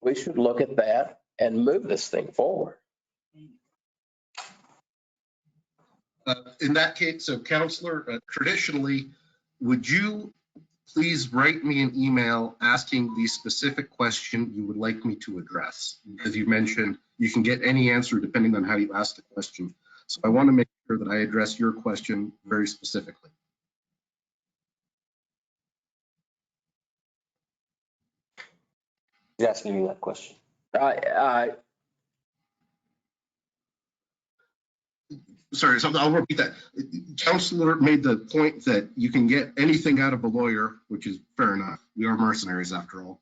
we should look at that and move this thing forward. In that case, so Counselor, traditionally, would you please write me an email asking the specific question you would like me to address? As you mentioned, you can get any answer depending on how you ask the question. So I want to make sure that I address your question very specifically. He's asking you that question. Sorry, so I'll repeat that. Counselor made the point that you can get anything out of a lawyer, which is fair enough. We are mercenaries after all.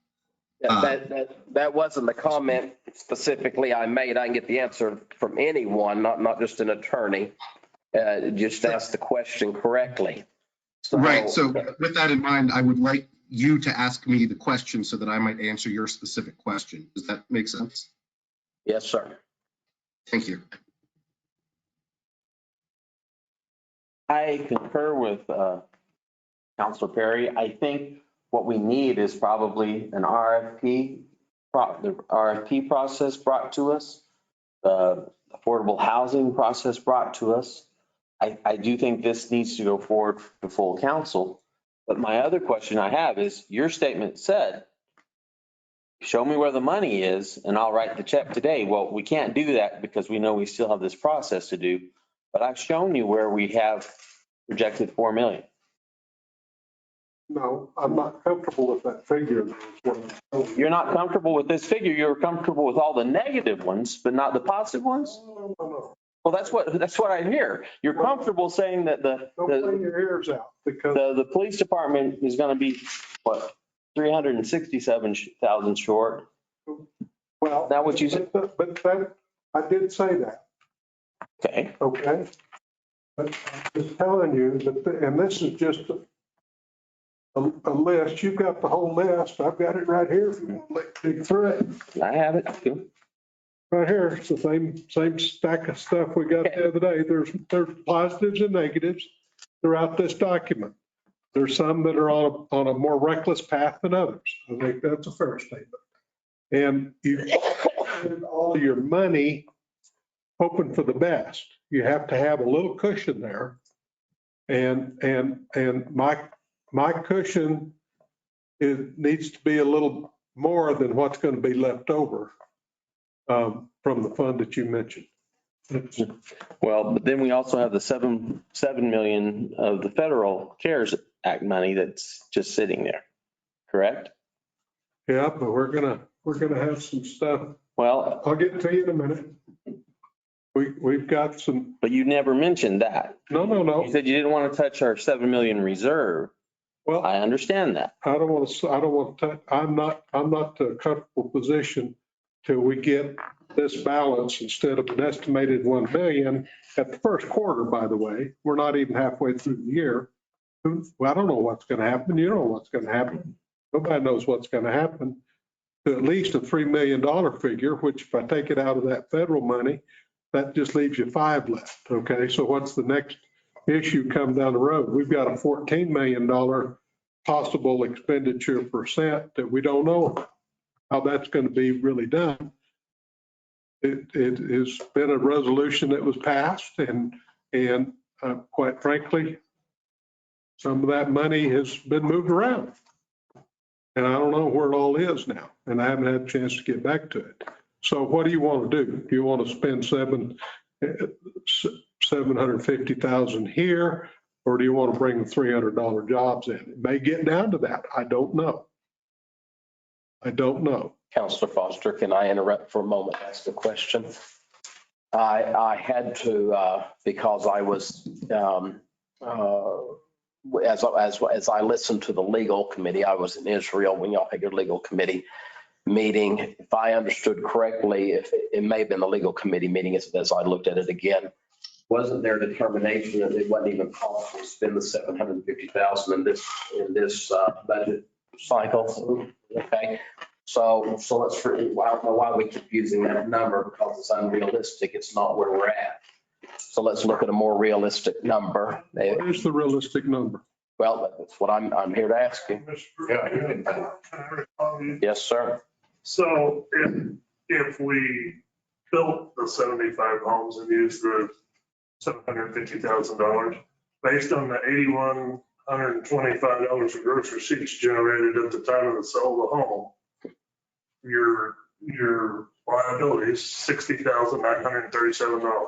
That wasn't the comment specifically I made. I can get the answer from anyone, not just an attorney. Just ask the question correctly. Right. So with that in mind, I would like you to ask me the question so that I might answer your specific question. Does that make sense? Yes, sir. Thank you. I concur with Counselor Perry. I think what we need is probably an RFP, the RFP process brought to us, the affordable housing process brought to us. I do think this needs to go forward to full council. But my other question I have is, your statement said, show me where the money is and I'll write the check today. Well, we can't do that because we know we still have this process to do. But I've shown you where we have projected 4 million. No, I'm not comfortable with that figure. You're not comfortable with this figure. You're comfortable with all the negative ones, but not the positive ones? No. Well, that's what I hear. You're comfortable saying that Don't play your ears out because the police department is going to be, what, 367,000 short? well, That what you said? but that, I did say that. Okay. Okay. But I'm just telling you that, and this is just a list. You've got the whole list. I've got it right here. If you want to dig through it. I have it. Right here, it's the same stack of stuff we got the other day. There's positives and negatives throughout this document. There's some that are on a more reckless path than others. I think that's a fair statement. And you spend all your money hoping for the best. You have to have a little cushion there. And my cushion, it needs to be a little more than what's going to be left over from the fund that you mentioned. Well, but then we also have the 7 million of the federal CARES Act money that's just sitting there, correct? Yeah, but we're gonna have some stuff. Well, I'll get to you in a minute. We've got some. But you never mentioned that. No. You said you didn't want to touch our 7 million reserve. Well, I understand that. I don't want to, I'm not to a comfortable position till we get this balance instead of an estimated 1 million at the first quarter, by the way. We're not even halfway through the year. Well, I don't know what's going to happen. You know what's going to happen. Nobody knows what's going to happen. To at least a $3 million figure, which if I take it out of that federal money, that just leaves you 5 left. Okay, so what's the next issue come down the road? We've got a $14 million possible expenditure percent that we don't know how that's going to be really done. It has been a resolution that was passed and quite frankly, some of that money has been moved around. And I don't know where it all is now, and I haven't had a chance to get back to it. So what do you want to do? Do you want to spend 750,000 here, or do you want to bring the $300 jobs in? It may get down to that. I don't know. Counselor Foster, can I interrupt for a moment, ask a question? I had to, because I was, as I listened to the legal committee, I was in Israel when y'all had your legal committee meeting. If I understood correctly, if it may have been the legal committee meeting as I looked at it again, wasn't there determination that it wasn't even possible to spend the 750,000 in this budget cycle? Okay. So let's, I don't know why we keep using that number because it's unrealistic. It's not where we're at. So let's look at a more realistic number. What is the realistic number? Well, that's what I'm here to ask you. Yes, sir. So if we built the 75 homes and used the $750,000, based on the $8,125 of gross receipts generated at the time of the sale of the home, your liability is $60,937.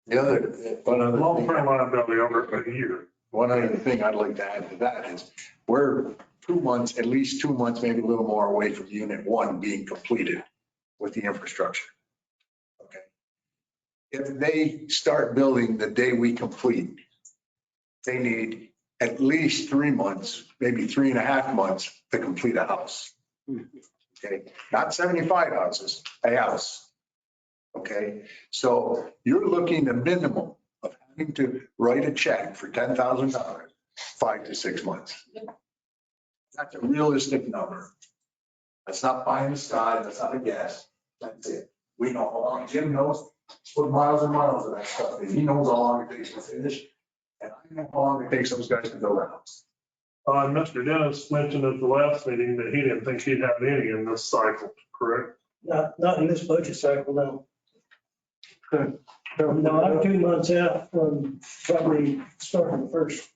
The other, one other thing. Long-term liability over a year. One other thing I'd like to add to that is we're 2 months, at least 2 months, maybe a little more away from unit 1 being completed with the infrastructure. Okay. If they start building the day we complete, they need at least 3 months, maybe 3.5 months to complete a house. Okay, not 75 houses, a house. Okay, so you're looking a minimum of having to write a check for $10,000, 5 to 6 months. That's a realistic number. That's not pie in the sky, that's not a guess. That's it. We know how long, Jim knows, put miles and miles of that stuff in. He knows how long it takes to finish. And I know how long it takes those guys to build a house. Mr. Dennis mentioned at the last meeting that he didn't think he'd have any in this cycle, correct? Not in this budget cycle, no. No, I'm 2 months out from probably starting the first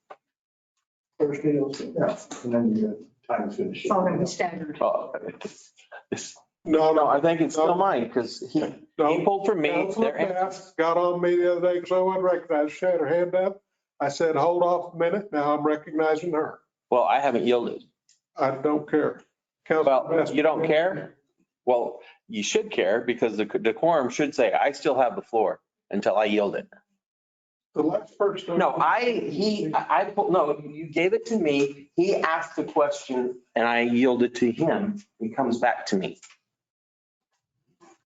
deal. Yeah, and then you got time to finish it. Already staggered. No, I think it's still mine because he pulled for me. Councilor Bass got on me the other day because I wasn't recognized. She had her hand up. I said, hold off a minute. Now I'm recognizing her. Well, I haven't yielded. I don't care. Councilor Well, Bass- you don't care? Well, you should care because the decorum should say, I still have the floor until I yield it. The last person. No, no, you gave it to me. He asked the question and I yielded to him. He comes back to me.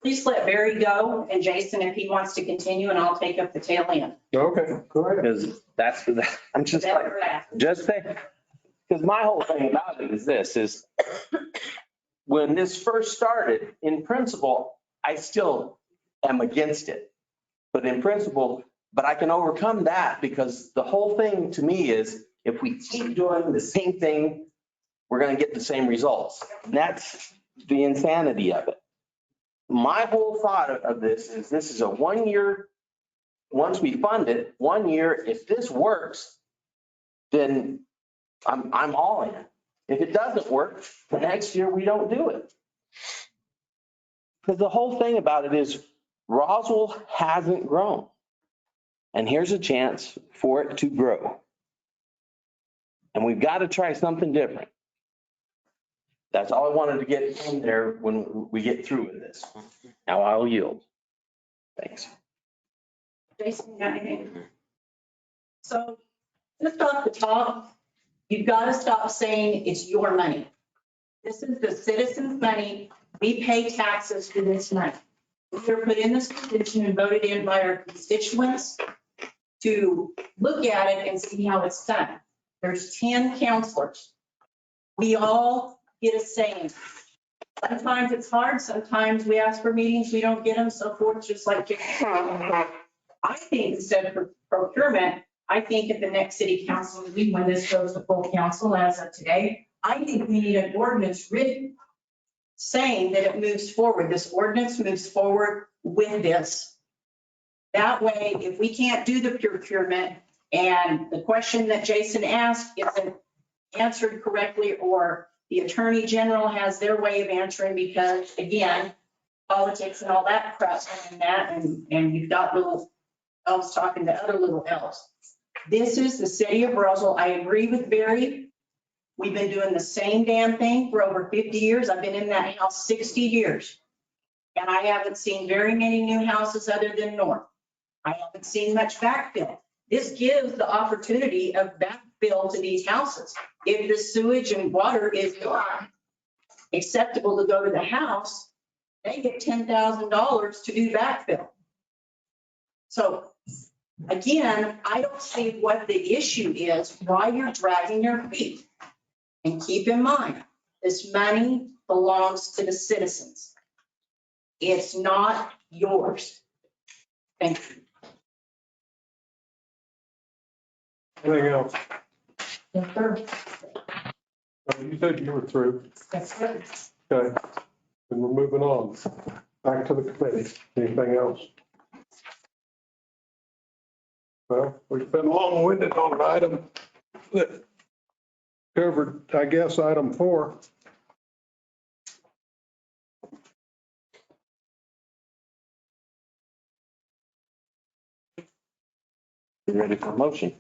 Please let Barry go and Jason if he wants to continue, and I'll take up the tail end. Okay, go ahead. Because I'm just That's like, what we're at. just say, because my whole thing about it is this, is when this first started, in principle, I still am against it. But in principle, but I can overcome that because the whole thing to me is if we keep doing the same thing, we're going to get the same results. And that's the insanity of it. My whole thought of this is a 1 year, once we fund it, 1 year, if this works, then I'm all in. If it doesn't work, the next year we don't do it. Because the whole thing about it is Roswell hasn't grown. And here's a chance for it to grow. And we've got to try something different. That's all I wanted to get in there when we get through with this. Now I'll yield. Thanks. Jason, you got anything? So just off the top, you've got to stop saying it's your money. This is the citizens' money. We pay taxes for this money. We were put in this position and voted in by our constituents to look at it and see how it's done. There's 10 counselors. We all get a say. Sometimes it's hard. Sometimes we ask for meetings, we don't get them, so forth, just like I think instead of procurement, I think at the next city council meeting, when this goes to full council as of today, I think we need an ordinance written saying that it moves forward. This ordinance moves forward with this. That way, if we can't do the procurement and the question that Jason asked isn't answered correctly, or the Attorney General has their way of answering, because again, politics and all that crap in that, and you've got little elves talking to other little elves. This is the city of Roswell. I agree with Barry. We've been doing the same damn thing for over 50 years. I've been in that house 60 years. And I haven't seen very many new houses other than North. I haven't seen much backfill. This gives the opportunity of backfill to these houses. If the sewage and water is not acceptable to go to the house, they get $10,000 to do backfill. So again, I don't see what the issue is, why you're dragging your feet. And keep in mind, this money belongs to the citizens. It's not yours. Thank you. Anything else? Yes, sir. You said you were through. Yes, sir. Okay. And we're moving on. Back to the committee. Anything else? Well, we've been long-winded on an item that covered, I guess, item 4. You ready for a motion?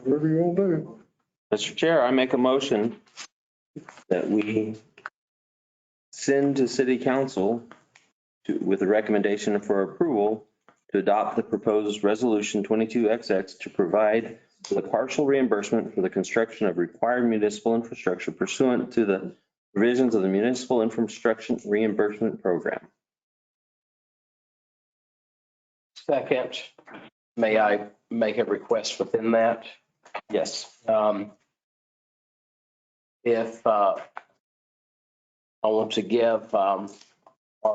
Whatever you want to do. Mr. Chair, I make a motion that we send to city council with a recommendation for approval to adopt the proposed resolution 22XX to provide for the partial reimbursement for the construction of required municipal infrastructure pursuant to the provisions of the Municipal Infrastructure Reimbursement Program. Second, may I make a request within that? Yes. If I want to give our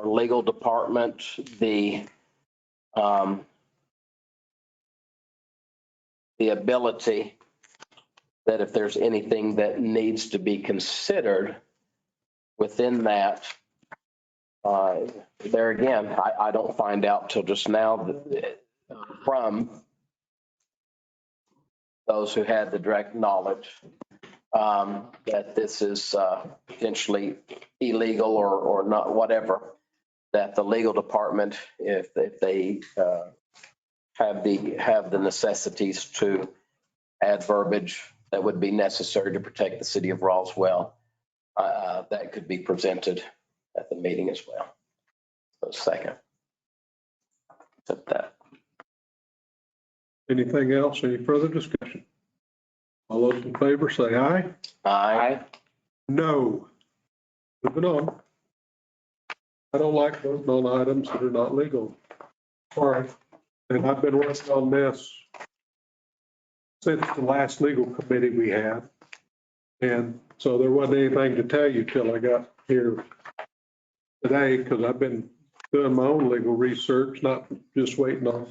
legal department the ability that if there's anything that needs to be considered within that, there again, I don't find out till just now from those who had the direct knowledge that this is potentially illegal or not, whatever, that the legal department, if they have the necessities to add verbiage that would be necessary to protect the city of Roswell, that could be presented at the meeting as well. So second. Accept that. Anything else? Any further discussion? All those in favor say aye. Aye. No. Moving on. I don't like voting on items that are not legal. Sorry. And I've been working on this since the last legal committee we had. And so there wasn't anything to tell you till I got here today, because I've been doing my own legal research, not just waiting on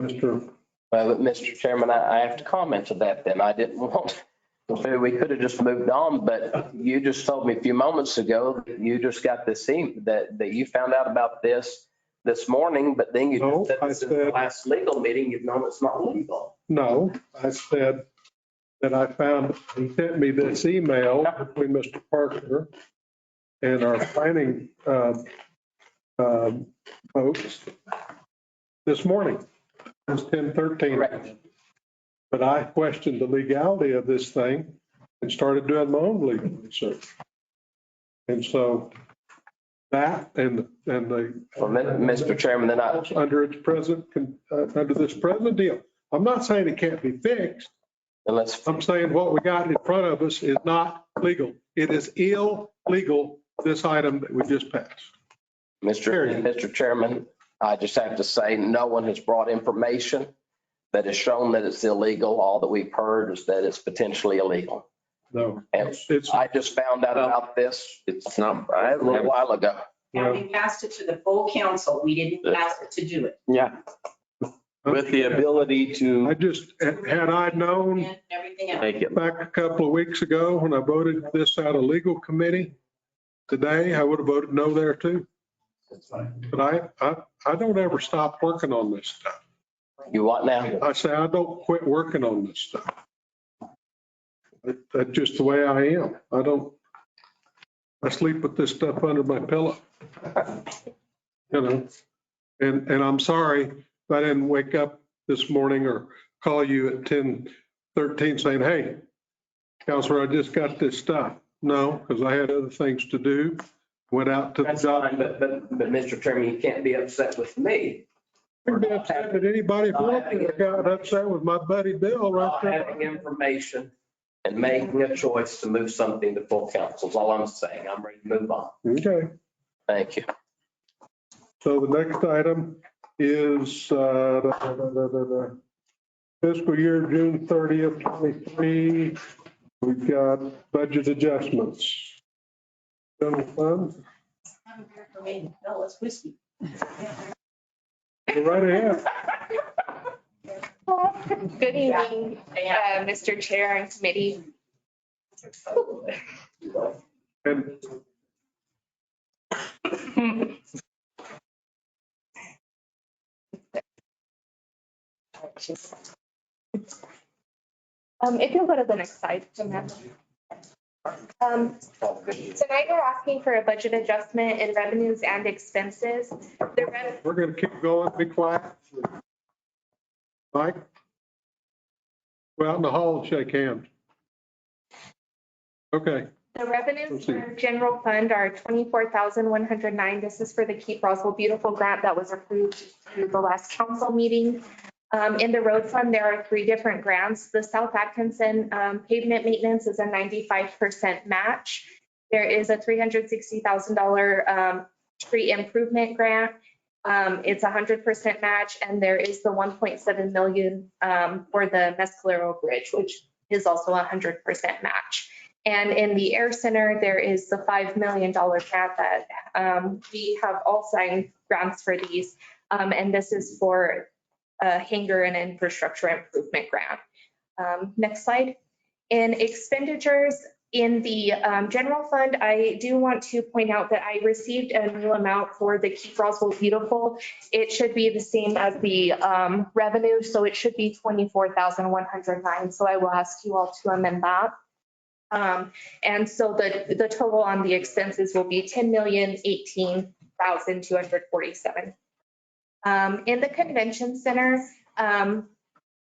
Mr. Well, Mr. Chairman, I have to comment to that then. I didn't want, we could have just moved on, but you just told me a few moments ago that you just got this that you found out about this morning, but then you No, said this is the last legal meeting, you've known it's not legal. No, I said that I found, he sent me this email between Mr. Parker and our planning folks this morning. It was 10:13. But I questioned the legality of this thing and started doing my own legal research. And so that and the. Well, Mr. Chairman, then under its present, under this present deal. I'm not saying it can't be fixed. I'm saying what we got in front of us is not legal. It is illegal, this item that we just passed. Mr. Chairman, I just have to say, no one has brought information that has shown that it's illegal. All that we've heard is that it's potentially illegal. No. And I just found out about this. It's not a little while ago. And we passed it to the full council. We didn't pass it to do it. Yeah. With the ability to. I just, had I known back a couple of weeks ago when I voted this out of legal committee, today I would have voted no there too. But I don't ever stop working on this stuff. You what now? I say I don't quit working on this stuff. That's just the way I am. I sleep with this stuff under my pillow. You know, and I'm sorry if I didn't wake up this morning or call you at 10:13 saying, hey, Counselor, I just got this stuff. No, because I had other things to do. Went out to the job. Fine, but Mr. Chairman, you can't be upset with me. I can be upset at anybody if I got upset with my buddy Bill right there. Having information and making a choice to move something to full council is all I'm saying. I'm ready to move on. Okay. Thank you. So the next item is fiscal year June 30th, 23. We've got budget adjustments. General fund. No, it's whiskey. Go right ahead. Good evening, Mr. Chair and committee. And if you'll go to the next slide, Samantha. Tonight you're asking for a budget adjustment in revenues and expenses. we're going to keep going. Be quiet. Mike? Go out in the hall and shake hands. Okay. The revenues for general fund are $24,109. This is for the Keep Roswell Beautiful grant that was approved through the last council meeting. In the road fund, there are 3 different grants. The South Atkinson pavement maintenance is a 95% match. There is a $360,000 tree improvement grant. It's 100% match, and there is the 1.7 million for the Mescalero Bridge, which is also 100% match. And in the Air Center, there is the $5 million grant that we have all signed grants for these. And this is for a hangar and infrastructure improvement grant. Next slide. In expenditures, in the general fund, I do want to point out that I received a new amount for the Keep Roswell Beautiful. It should be the same as the revenue, so it should be 24,109. So I will ask you all to amend that. And so the total on the expenses will be 10,018,247. In the convention center,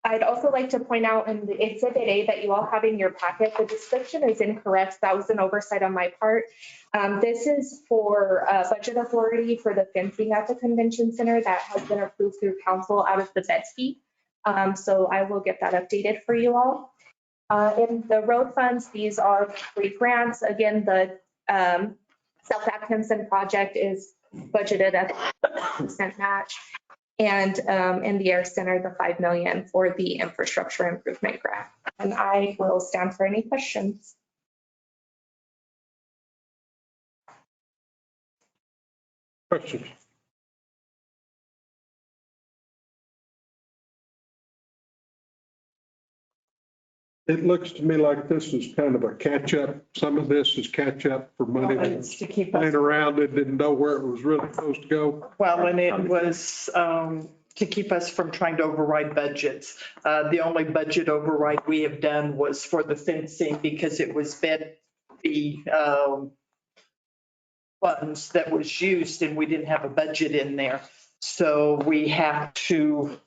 I'd also like to point out in the Exhibit A that you all have in your packet, the description is incorrect. That was an oversight on my part. This is for budget authority for the fencing at the convention center that has been approved through council out of the bed fee. So I will get that updated for you all. In the road funds, these are 3 grants. Again, the South Atkinson project is budgeted at 100% match. And in the Air Center, the $5 million for the infrastructure improvement grant. And I will stand for any questions. Questions? It looks to me like this is kind of a catch-up. Some of this is catch-up for money. It's to keep us. Playing around, it didn't know where it was really supposed to go. Well, and it was to keep us from trying to override budgets. The only budget override we have done was for the fencing because it was bed fee funds that was used and we didn't have a budget in there. So we have to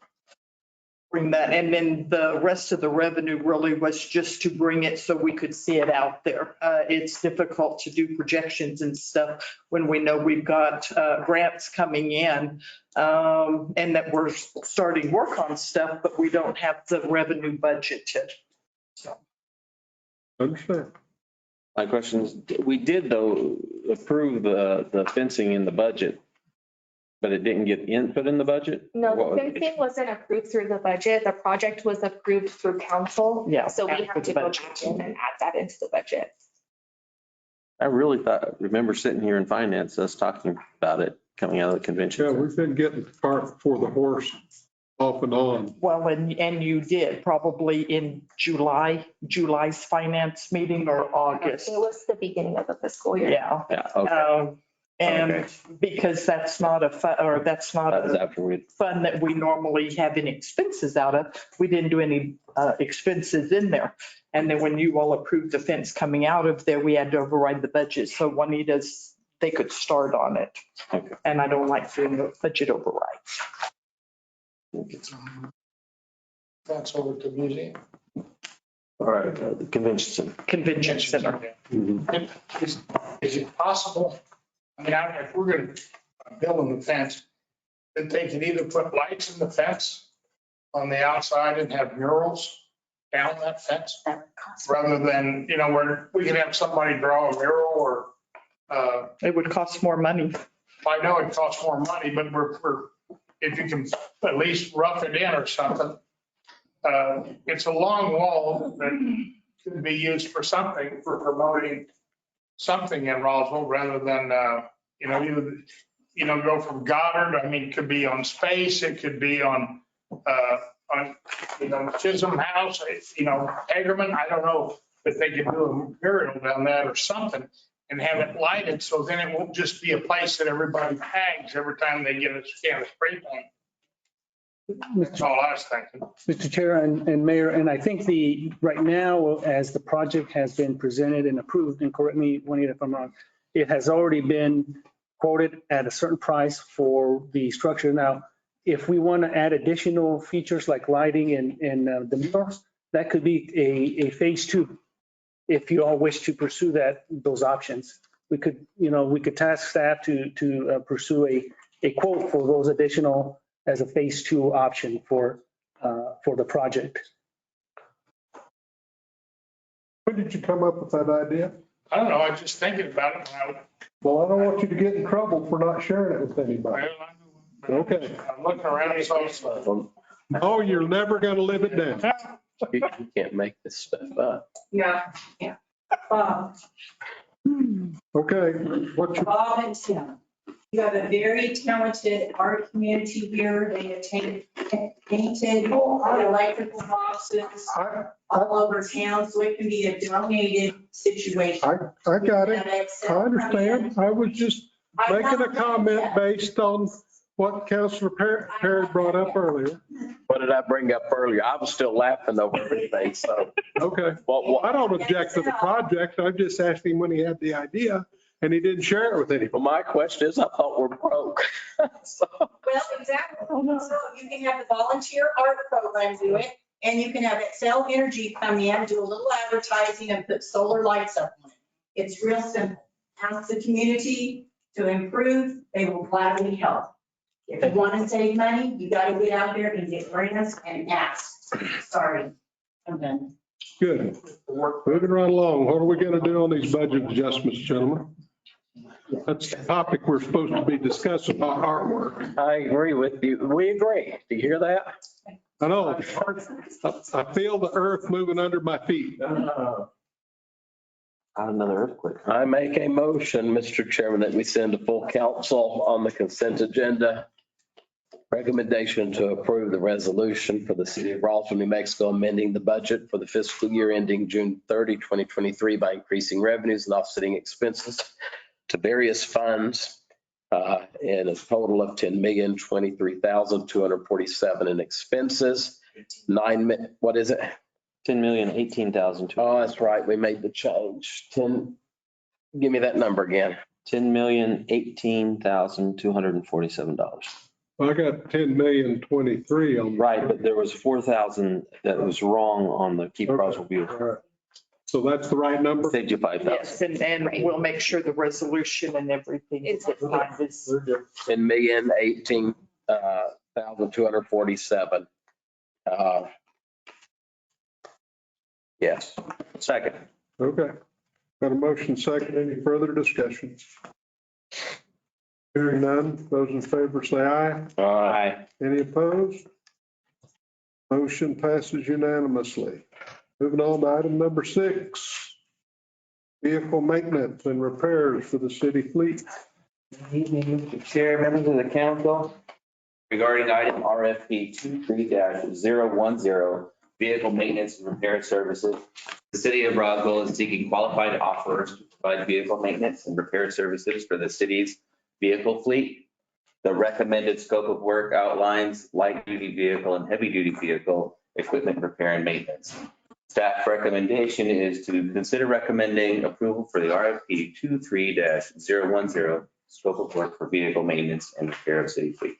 bring that. And then the rest of the revenue really was just to bring it so we could see it out there. It's difficult to do projections and stuff when we know we've got grants coming in and that we're starting work on stuff, but we don't have the revenue budgeted. So. Understand. My question is, we did though approve the fencing in the budget, but it didn't get input in the budget? No, the fencing wasn't approved through the budget. The project was approved through council. Yeah. So we have to go back in and add that into the budget. I really remember sitting here in finance, us talking about it coming out of the convention. Yeah, we've been getting the cart before the horse off and on. Well, and you did probably in July's finance meeting or August. It was the beginning of the fiscal year. Yeah. Yeah, okay. And because that's not a fund that we normally have any expenses out of, we didn't do any expenses in there. And then when you all approved the fence coming out of there, we had to override the budget. So Juanita's, they could start on it. Okay. And I don't like doing the budget overrides. That's over to museum. All right, the convention center. Convention center. And is it possible, I mean, if we're going to build the fence, that they can either put lights in the fence on the outside and have murals down that fence? Rather than, where we can have somebody draw a mural or. It would cost more money. I know it costs more money, but if you can at least rough it in or something. It's a long wall that could be used for something, for promoting something in Roswell rather than, go from Goddard. I mean, it could be on Space. It could be on Chisholm House, Hagerman. I don't know if they could do a mural down that or something and have it lighted. So then it won't just be a place that everybody tags every time they get a can of spray paint. That's all I was thinking. Mr. Chair and Mayor, and I think right now, as the project has been presented and approved, and correct me, Juanita, if I'm wrong, it has already been quoted at a certain price for the structure. Now, if we want to add additional features like lighting and the murals, that could be a phase 2. If you all wish to pursue those options, we could task staff to pursue a quote for those additional as a phase 2 option for for the project. When did you come up with that idea? I don't know, I was just thinking about it when Well, I don't want you to get in trouble for not sharing it with I, anybody. Okay. I'm looking around, and saw. Oh, you're never going to live it down. You can't make this stuff up. Yeah, yeah. Bob, Okay, what's your, Bob and Tim, you have a very talented art community here. They have painted electrical boxes all over town, so it can be a donated situation. I got it. I understand. I was just making a comment based on what Councilor Perry brought up earlier. What did I bring up earlier? I was still laughing over everything, so. Okay. Well, I don't object to the project. I just asked him when he had the idea and he didn't share it with anybody. Well, my question is, I thought we're broke. So, Well, exactly. So you can have the volunteer art program do it, and you can have Excel Energy come in, do a little advertising and put solar lights up on it. It's real simple. Ask the community to improve, they will gladly help. If you want to save money, you got to get out there and get grants and ask. Sorry. I'm done. Good. Moving right along. What are we going to do on these budget adjustments, gentlemen? That's the topic we're supposed to be discussing about artwork. I agree with you. We agree. Do you hear that? I know. I feel the earth moving under my feet. Another earthquake. I make a motion, Mr. Chairman, that we send to full council on the consent agenda. Recommendation to approve the resolution for the city of Roswell, New Mexico, amending the budget for the fiscal year ending June 30, 2023 by increasing revenues and offsetting expenses to various funds in a total of $10,023,247 in expenses. What is it? 10,018,000. Oh, that's right. We made the change. Give me that number again. $10,018,247. I got 10,023,000 on. Right, but there was 4,000 that was wrong on the Keep Roswell Beautiful. All right. So that's the right number? Saved you 5,000. Yes, and we'll make sure the resolution and everything is behind this. $10,018,247. Yes. Second. Okay. Got a motion second. Any further discussion? Hearing none. Those in favor say aye. Aye. Any opposed? Motion passes unanimously. Moving on to item number 6. Vehicle maintenance and repairs for the city fleet. Good evening, Mr. Chair, members of the council. Regarding item RFP 23-010, vehicle maintenance and repair services, the city of Roswell is seeking qualified offers to provide vehicle maintenance and repair services for the city's vehicle fleet. The recommended scope of work outlines light-duty vehicle and heavy-duty vehicle equipment repair and maintenance. Staff recommendation is to consider recommending approval for the RFP 23-010 scope of work for vehicle maintenance and repair of city fleet.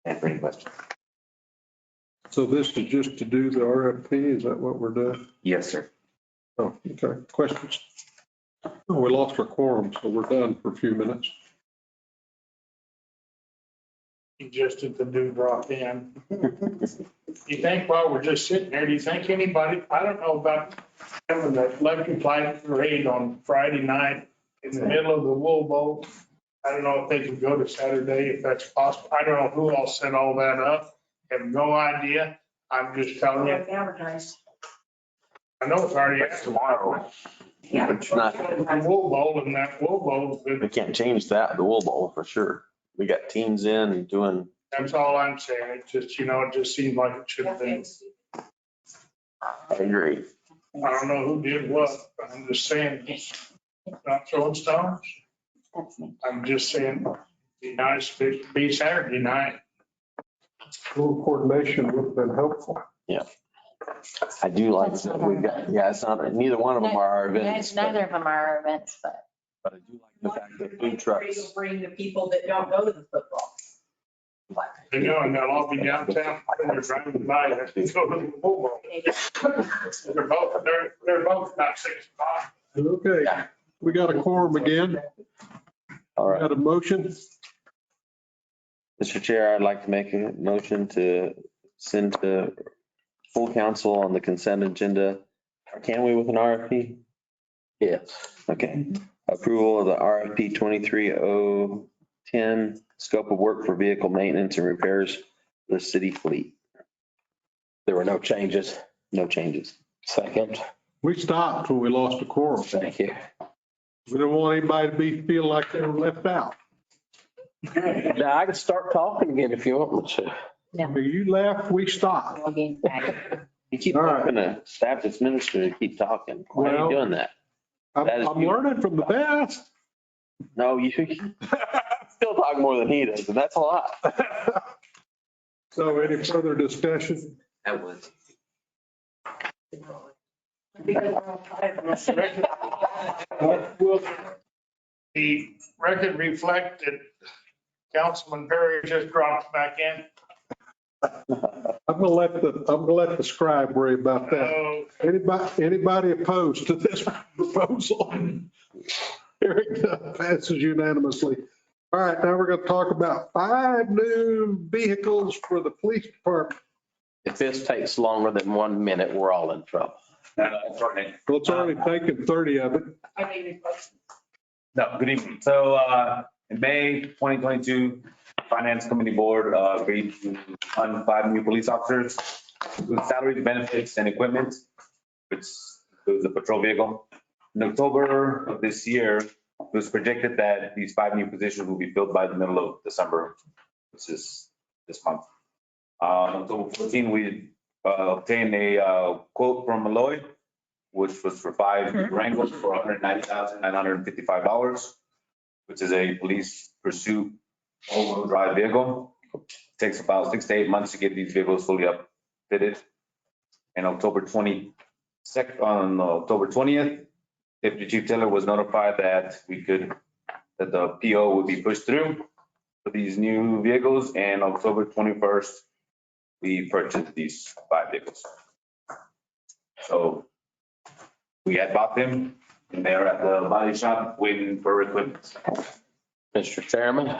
And for any questions? So this is just to do the RFP? Is that what we're doing? Yes, sir. Oh, okay. Questions? Oh, we lost our quorum, so we're done for a few minutes. Suggested the dude drop in. You think while we're just sitting there, do you think anybody, I don't know about having the electric light parade on Friday night in the middle of the Wool Bowl. I don't know if they can go to Saturday, if that's possible. I don't know who all set all that up. Have no idea. I'm just telling you. Advertised. I know it's already tomorrow. Yeah. It's not. The Wool Bowl and that Wool Bowl. We can't change that, the Wool Bowl for sure. We got teams in and doing. That's all I'm saying. It just, it just seemed like it should have been. I agree. I don't know who did what, but I'm just saying, not throwing stones. I'm just saying, be nice, if it be Saturday night. A little coordination would have been helpful. Yeah. I do like that. We've got, it's not, neither one of them are our events. Neither of them are our events, but. But I do like the fact that food trucks. You'll bring the people that don't go to the football. They know, and they'll all be downtown, and they're driving by, and they go to the football. They're both about 6 o'clock. Okay, we got a quorum again. All right. Got a motion? Mr. Chair, I'd like to make a motion to send to full council on the consent agenda. Can we with an RFP? Yes. Okay. Approval of the RFP 23-010, scope of work for vehicle maintenance and repairs for the city fleet. There were no changes. No changes. Second. We stopped when we lost the quorum. Thank you. We didn't want anybody to feel like they were left out. Now I can start talking again if you want me to. You left, we stopped. You keep All right. talking to staff administrator to keep talking. Why are Well, you doing that? I'm learning from the best. No, you still talk more than he does, and that's a lot. So any further discussion? That was. The record reflect that Councilman Perry just dropped back in. I'm gonna let the scribe worry about that. Anybody opposed to this proposal? Hearing none, passes unanimously. All right, now we're gonna talk about 5 new vehicles for the police department. If this takes longer than 1 minute, we're all in trouble. Well, it's already taken 30 of it. No, good evening. So in May 2022, Finance Committee Board agreed to fund 5 new police officers with salaries, benefits, and equipment, which includes a patrol vehicle. In October of this year, it was projected that these 5 new positions will be filled by the middle of December, which is this month. On October 14, we obtained a quote from Malloy, which was for 5 Durangos for $190,955, which is a police pursuit all-wheel drive vehicle. It takes about 6 to 8 months to get these vehicles fully upfitted. And on October 20th, Deputy Chief Taylor was notified that the PO would be pushed through for these new vehicles. And October 21st, we purchased these 5 vehicles. So we had bought them and they're at the body shop waiting for equipment. Mr. Chairman.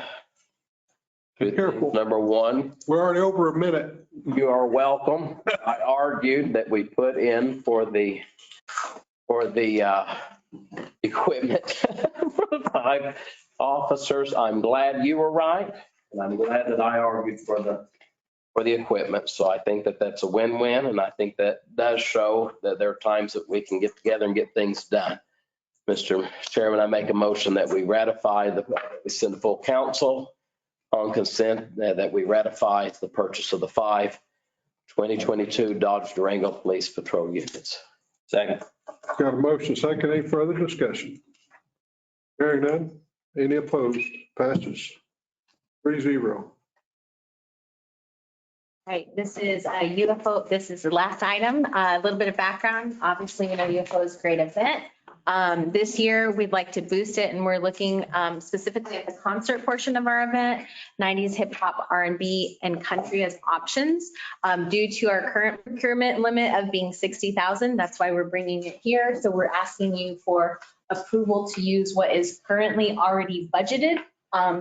Be careful. Number 1. We're already over a minute. You are welcome. I argued that we put in for the equipment for the 5 officers. I'm glad you were right. And I'm glad that I argued for the equipment. So I think that that's a win-win. And I think that does show that there are times that we can get together and get things done. Mr. Chairman, I make a motion that we ratify we send the full council on consent that we ratify the purchase of the 5 2022 Dodge Durango Police Patrol units. Second. Got a motion, second. Any further discussion? Hearing none. Any opposed? Passes 3-0. Right, this is a UFO, this is the last item, a little bit of background. Obviously, UFO is a great event. This year, we'd like to boost it and we're looking specifically at the concert portion of our event, 90s hip hop, R&B, and country as options. Due to our current procurement limit of being 60,000, that's why we're bringing it here. So we're asking you for approval to use what is currently already budgeted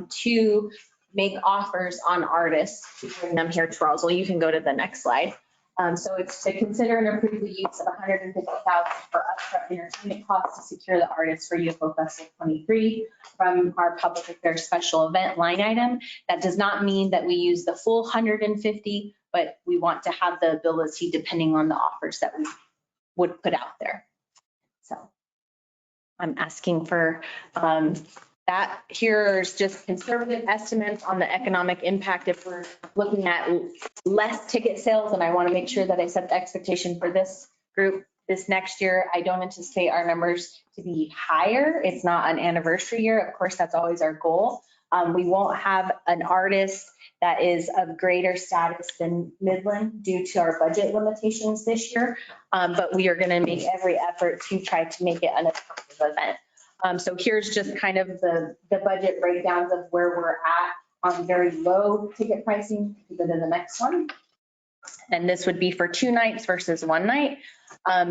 to make offers on artists to bring them here to Roswell. You can go to the next slide. So it's to consider and approve the use of $150,000 for upfront entertainment costs to secure the artists for UFO Festival 23 from our public affairs special event line item. That does not mean that we use the full 150, but we want to have the ability depending on the offers that we would put out there. So I'm asking for that. Here's just conservative estimates on the economic impact if we're looking at less ticket sales. And I want to make sure that I set the expectation for this group this next year. I don't anticipate our numbers to be higher. It's not an anniversary year. Of course, that's always our goal. We won't have an artist that is of greater status than Midland due to our budget limitations this year. But we are going to make every effort to try to make it an attractive event. So here's just kind of the budget breakdowns of where we're at on very low ticket pricing. Go to the next one. And this would be for 2 nights versus 1 night.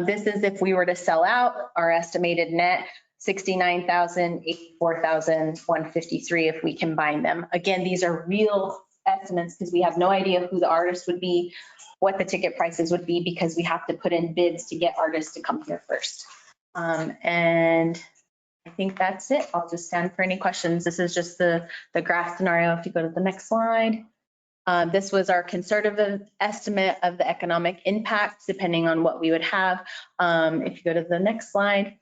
This is if we were to sell out, our estimated net, 69,000, 84,153 if we combine them. Again, these are real estimates because we have no idea who the artist would be, what the ticket prices would be, because we have to put in bids to get artists to come here first. And I think that's it. I'll just stand for any questions. This is just the graph scenario. If you go to the next slide. This was our conservative estimate of the economic impact, depending on what we would have. If you go to the next slide,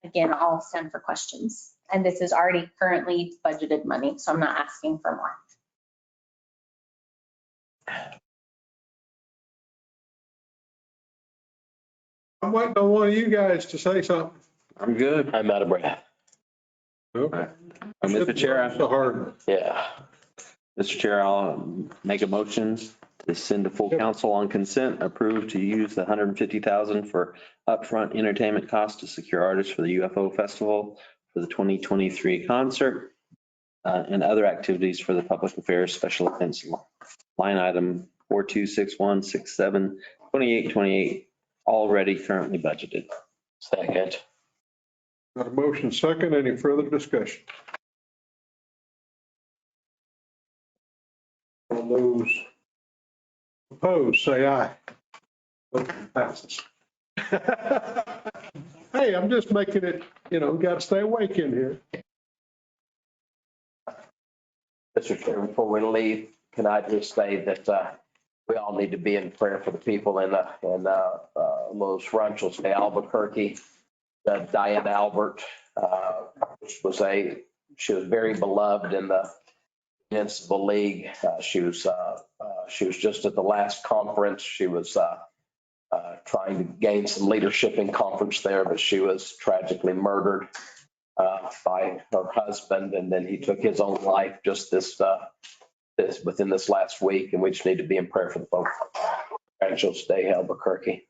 again, I'll stand for questions. And this is already currently budgeted money, so I'm not asking for more. I'm waiting on one of you guys to say something. I'm good. I'm out of breath. Okay. Mr. Chair, So hard. Yeah. Mr. Chair, I'll make a motion to send to full council on consent, approve to use the $150,000 for upfront entertainment costs to secure artists for the UFO Festival for the 2023 concert and other activities for the public affairs special events line item 4261672828 already currently budgeted. Second. Got a motion second. Any further discussion? All those opposed, say aye. Motion passes. Hey, I'm just making it, we got to stay awake in here. Mr. Chair, before we leave, can I just say that we all need to be in prayer for the people in Los Ranchos de Albuquerque. Diane Albert, she was very beloved in the Municipal League. She was just at the last conference. She was trying to gain some leadership in conference there, but she was tragically murdered by her husband, and then he took his own life just within this last week, and we just need to be in prayer for the folks at Ranchos de Albuquerque.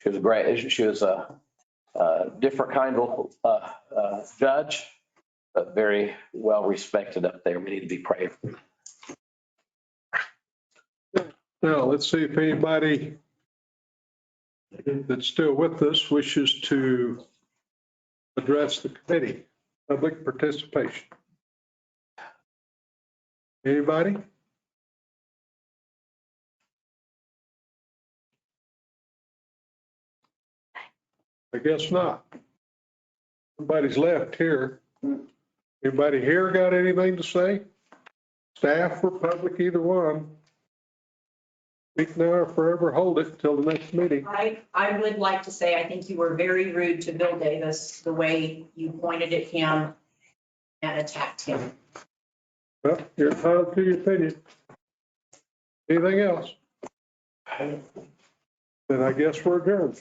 She was great. She was a different kind of judge, but very well respected up there. We need to be praying. Now, let's see if anybody that's still with us wishes to address the committee, public participation. Anybody? I guess not. Nobody's left here. Anybody here got anything to say? Staff or public, either one? Speak now or forever hold it until the next meeting. I would like to say, I think you were very rude to Bill Davis, the way you pointed at him and attacked him. Well, you're entitled to your opinion. Anything else? Then I guess we're adjourned.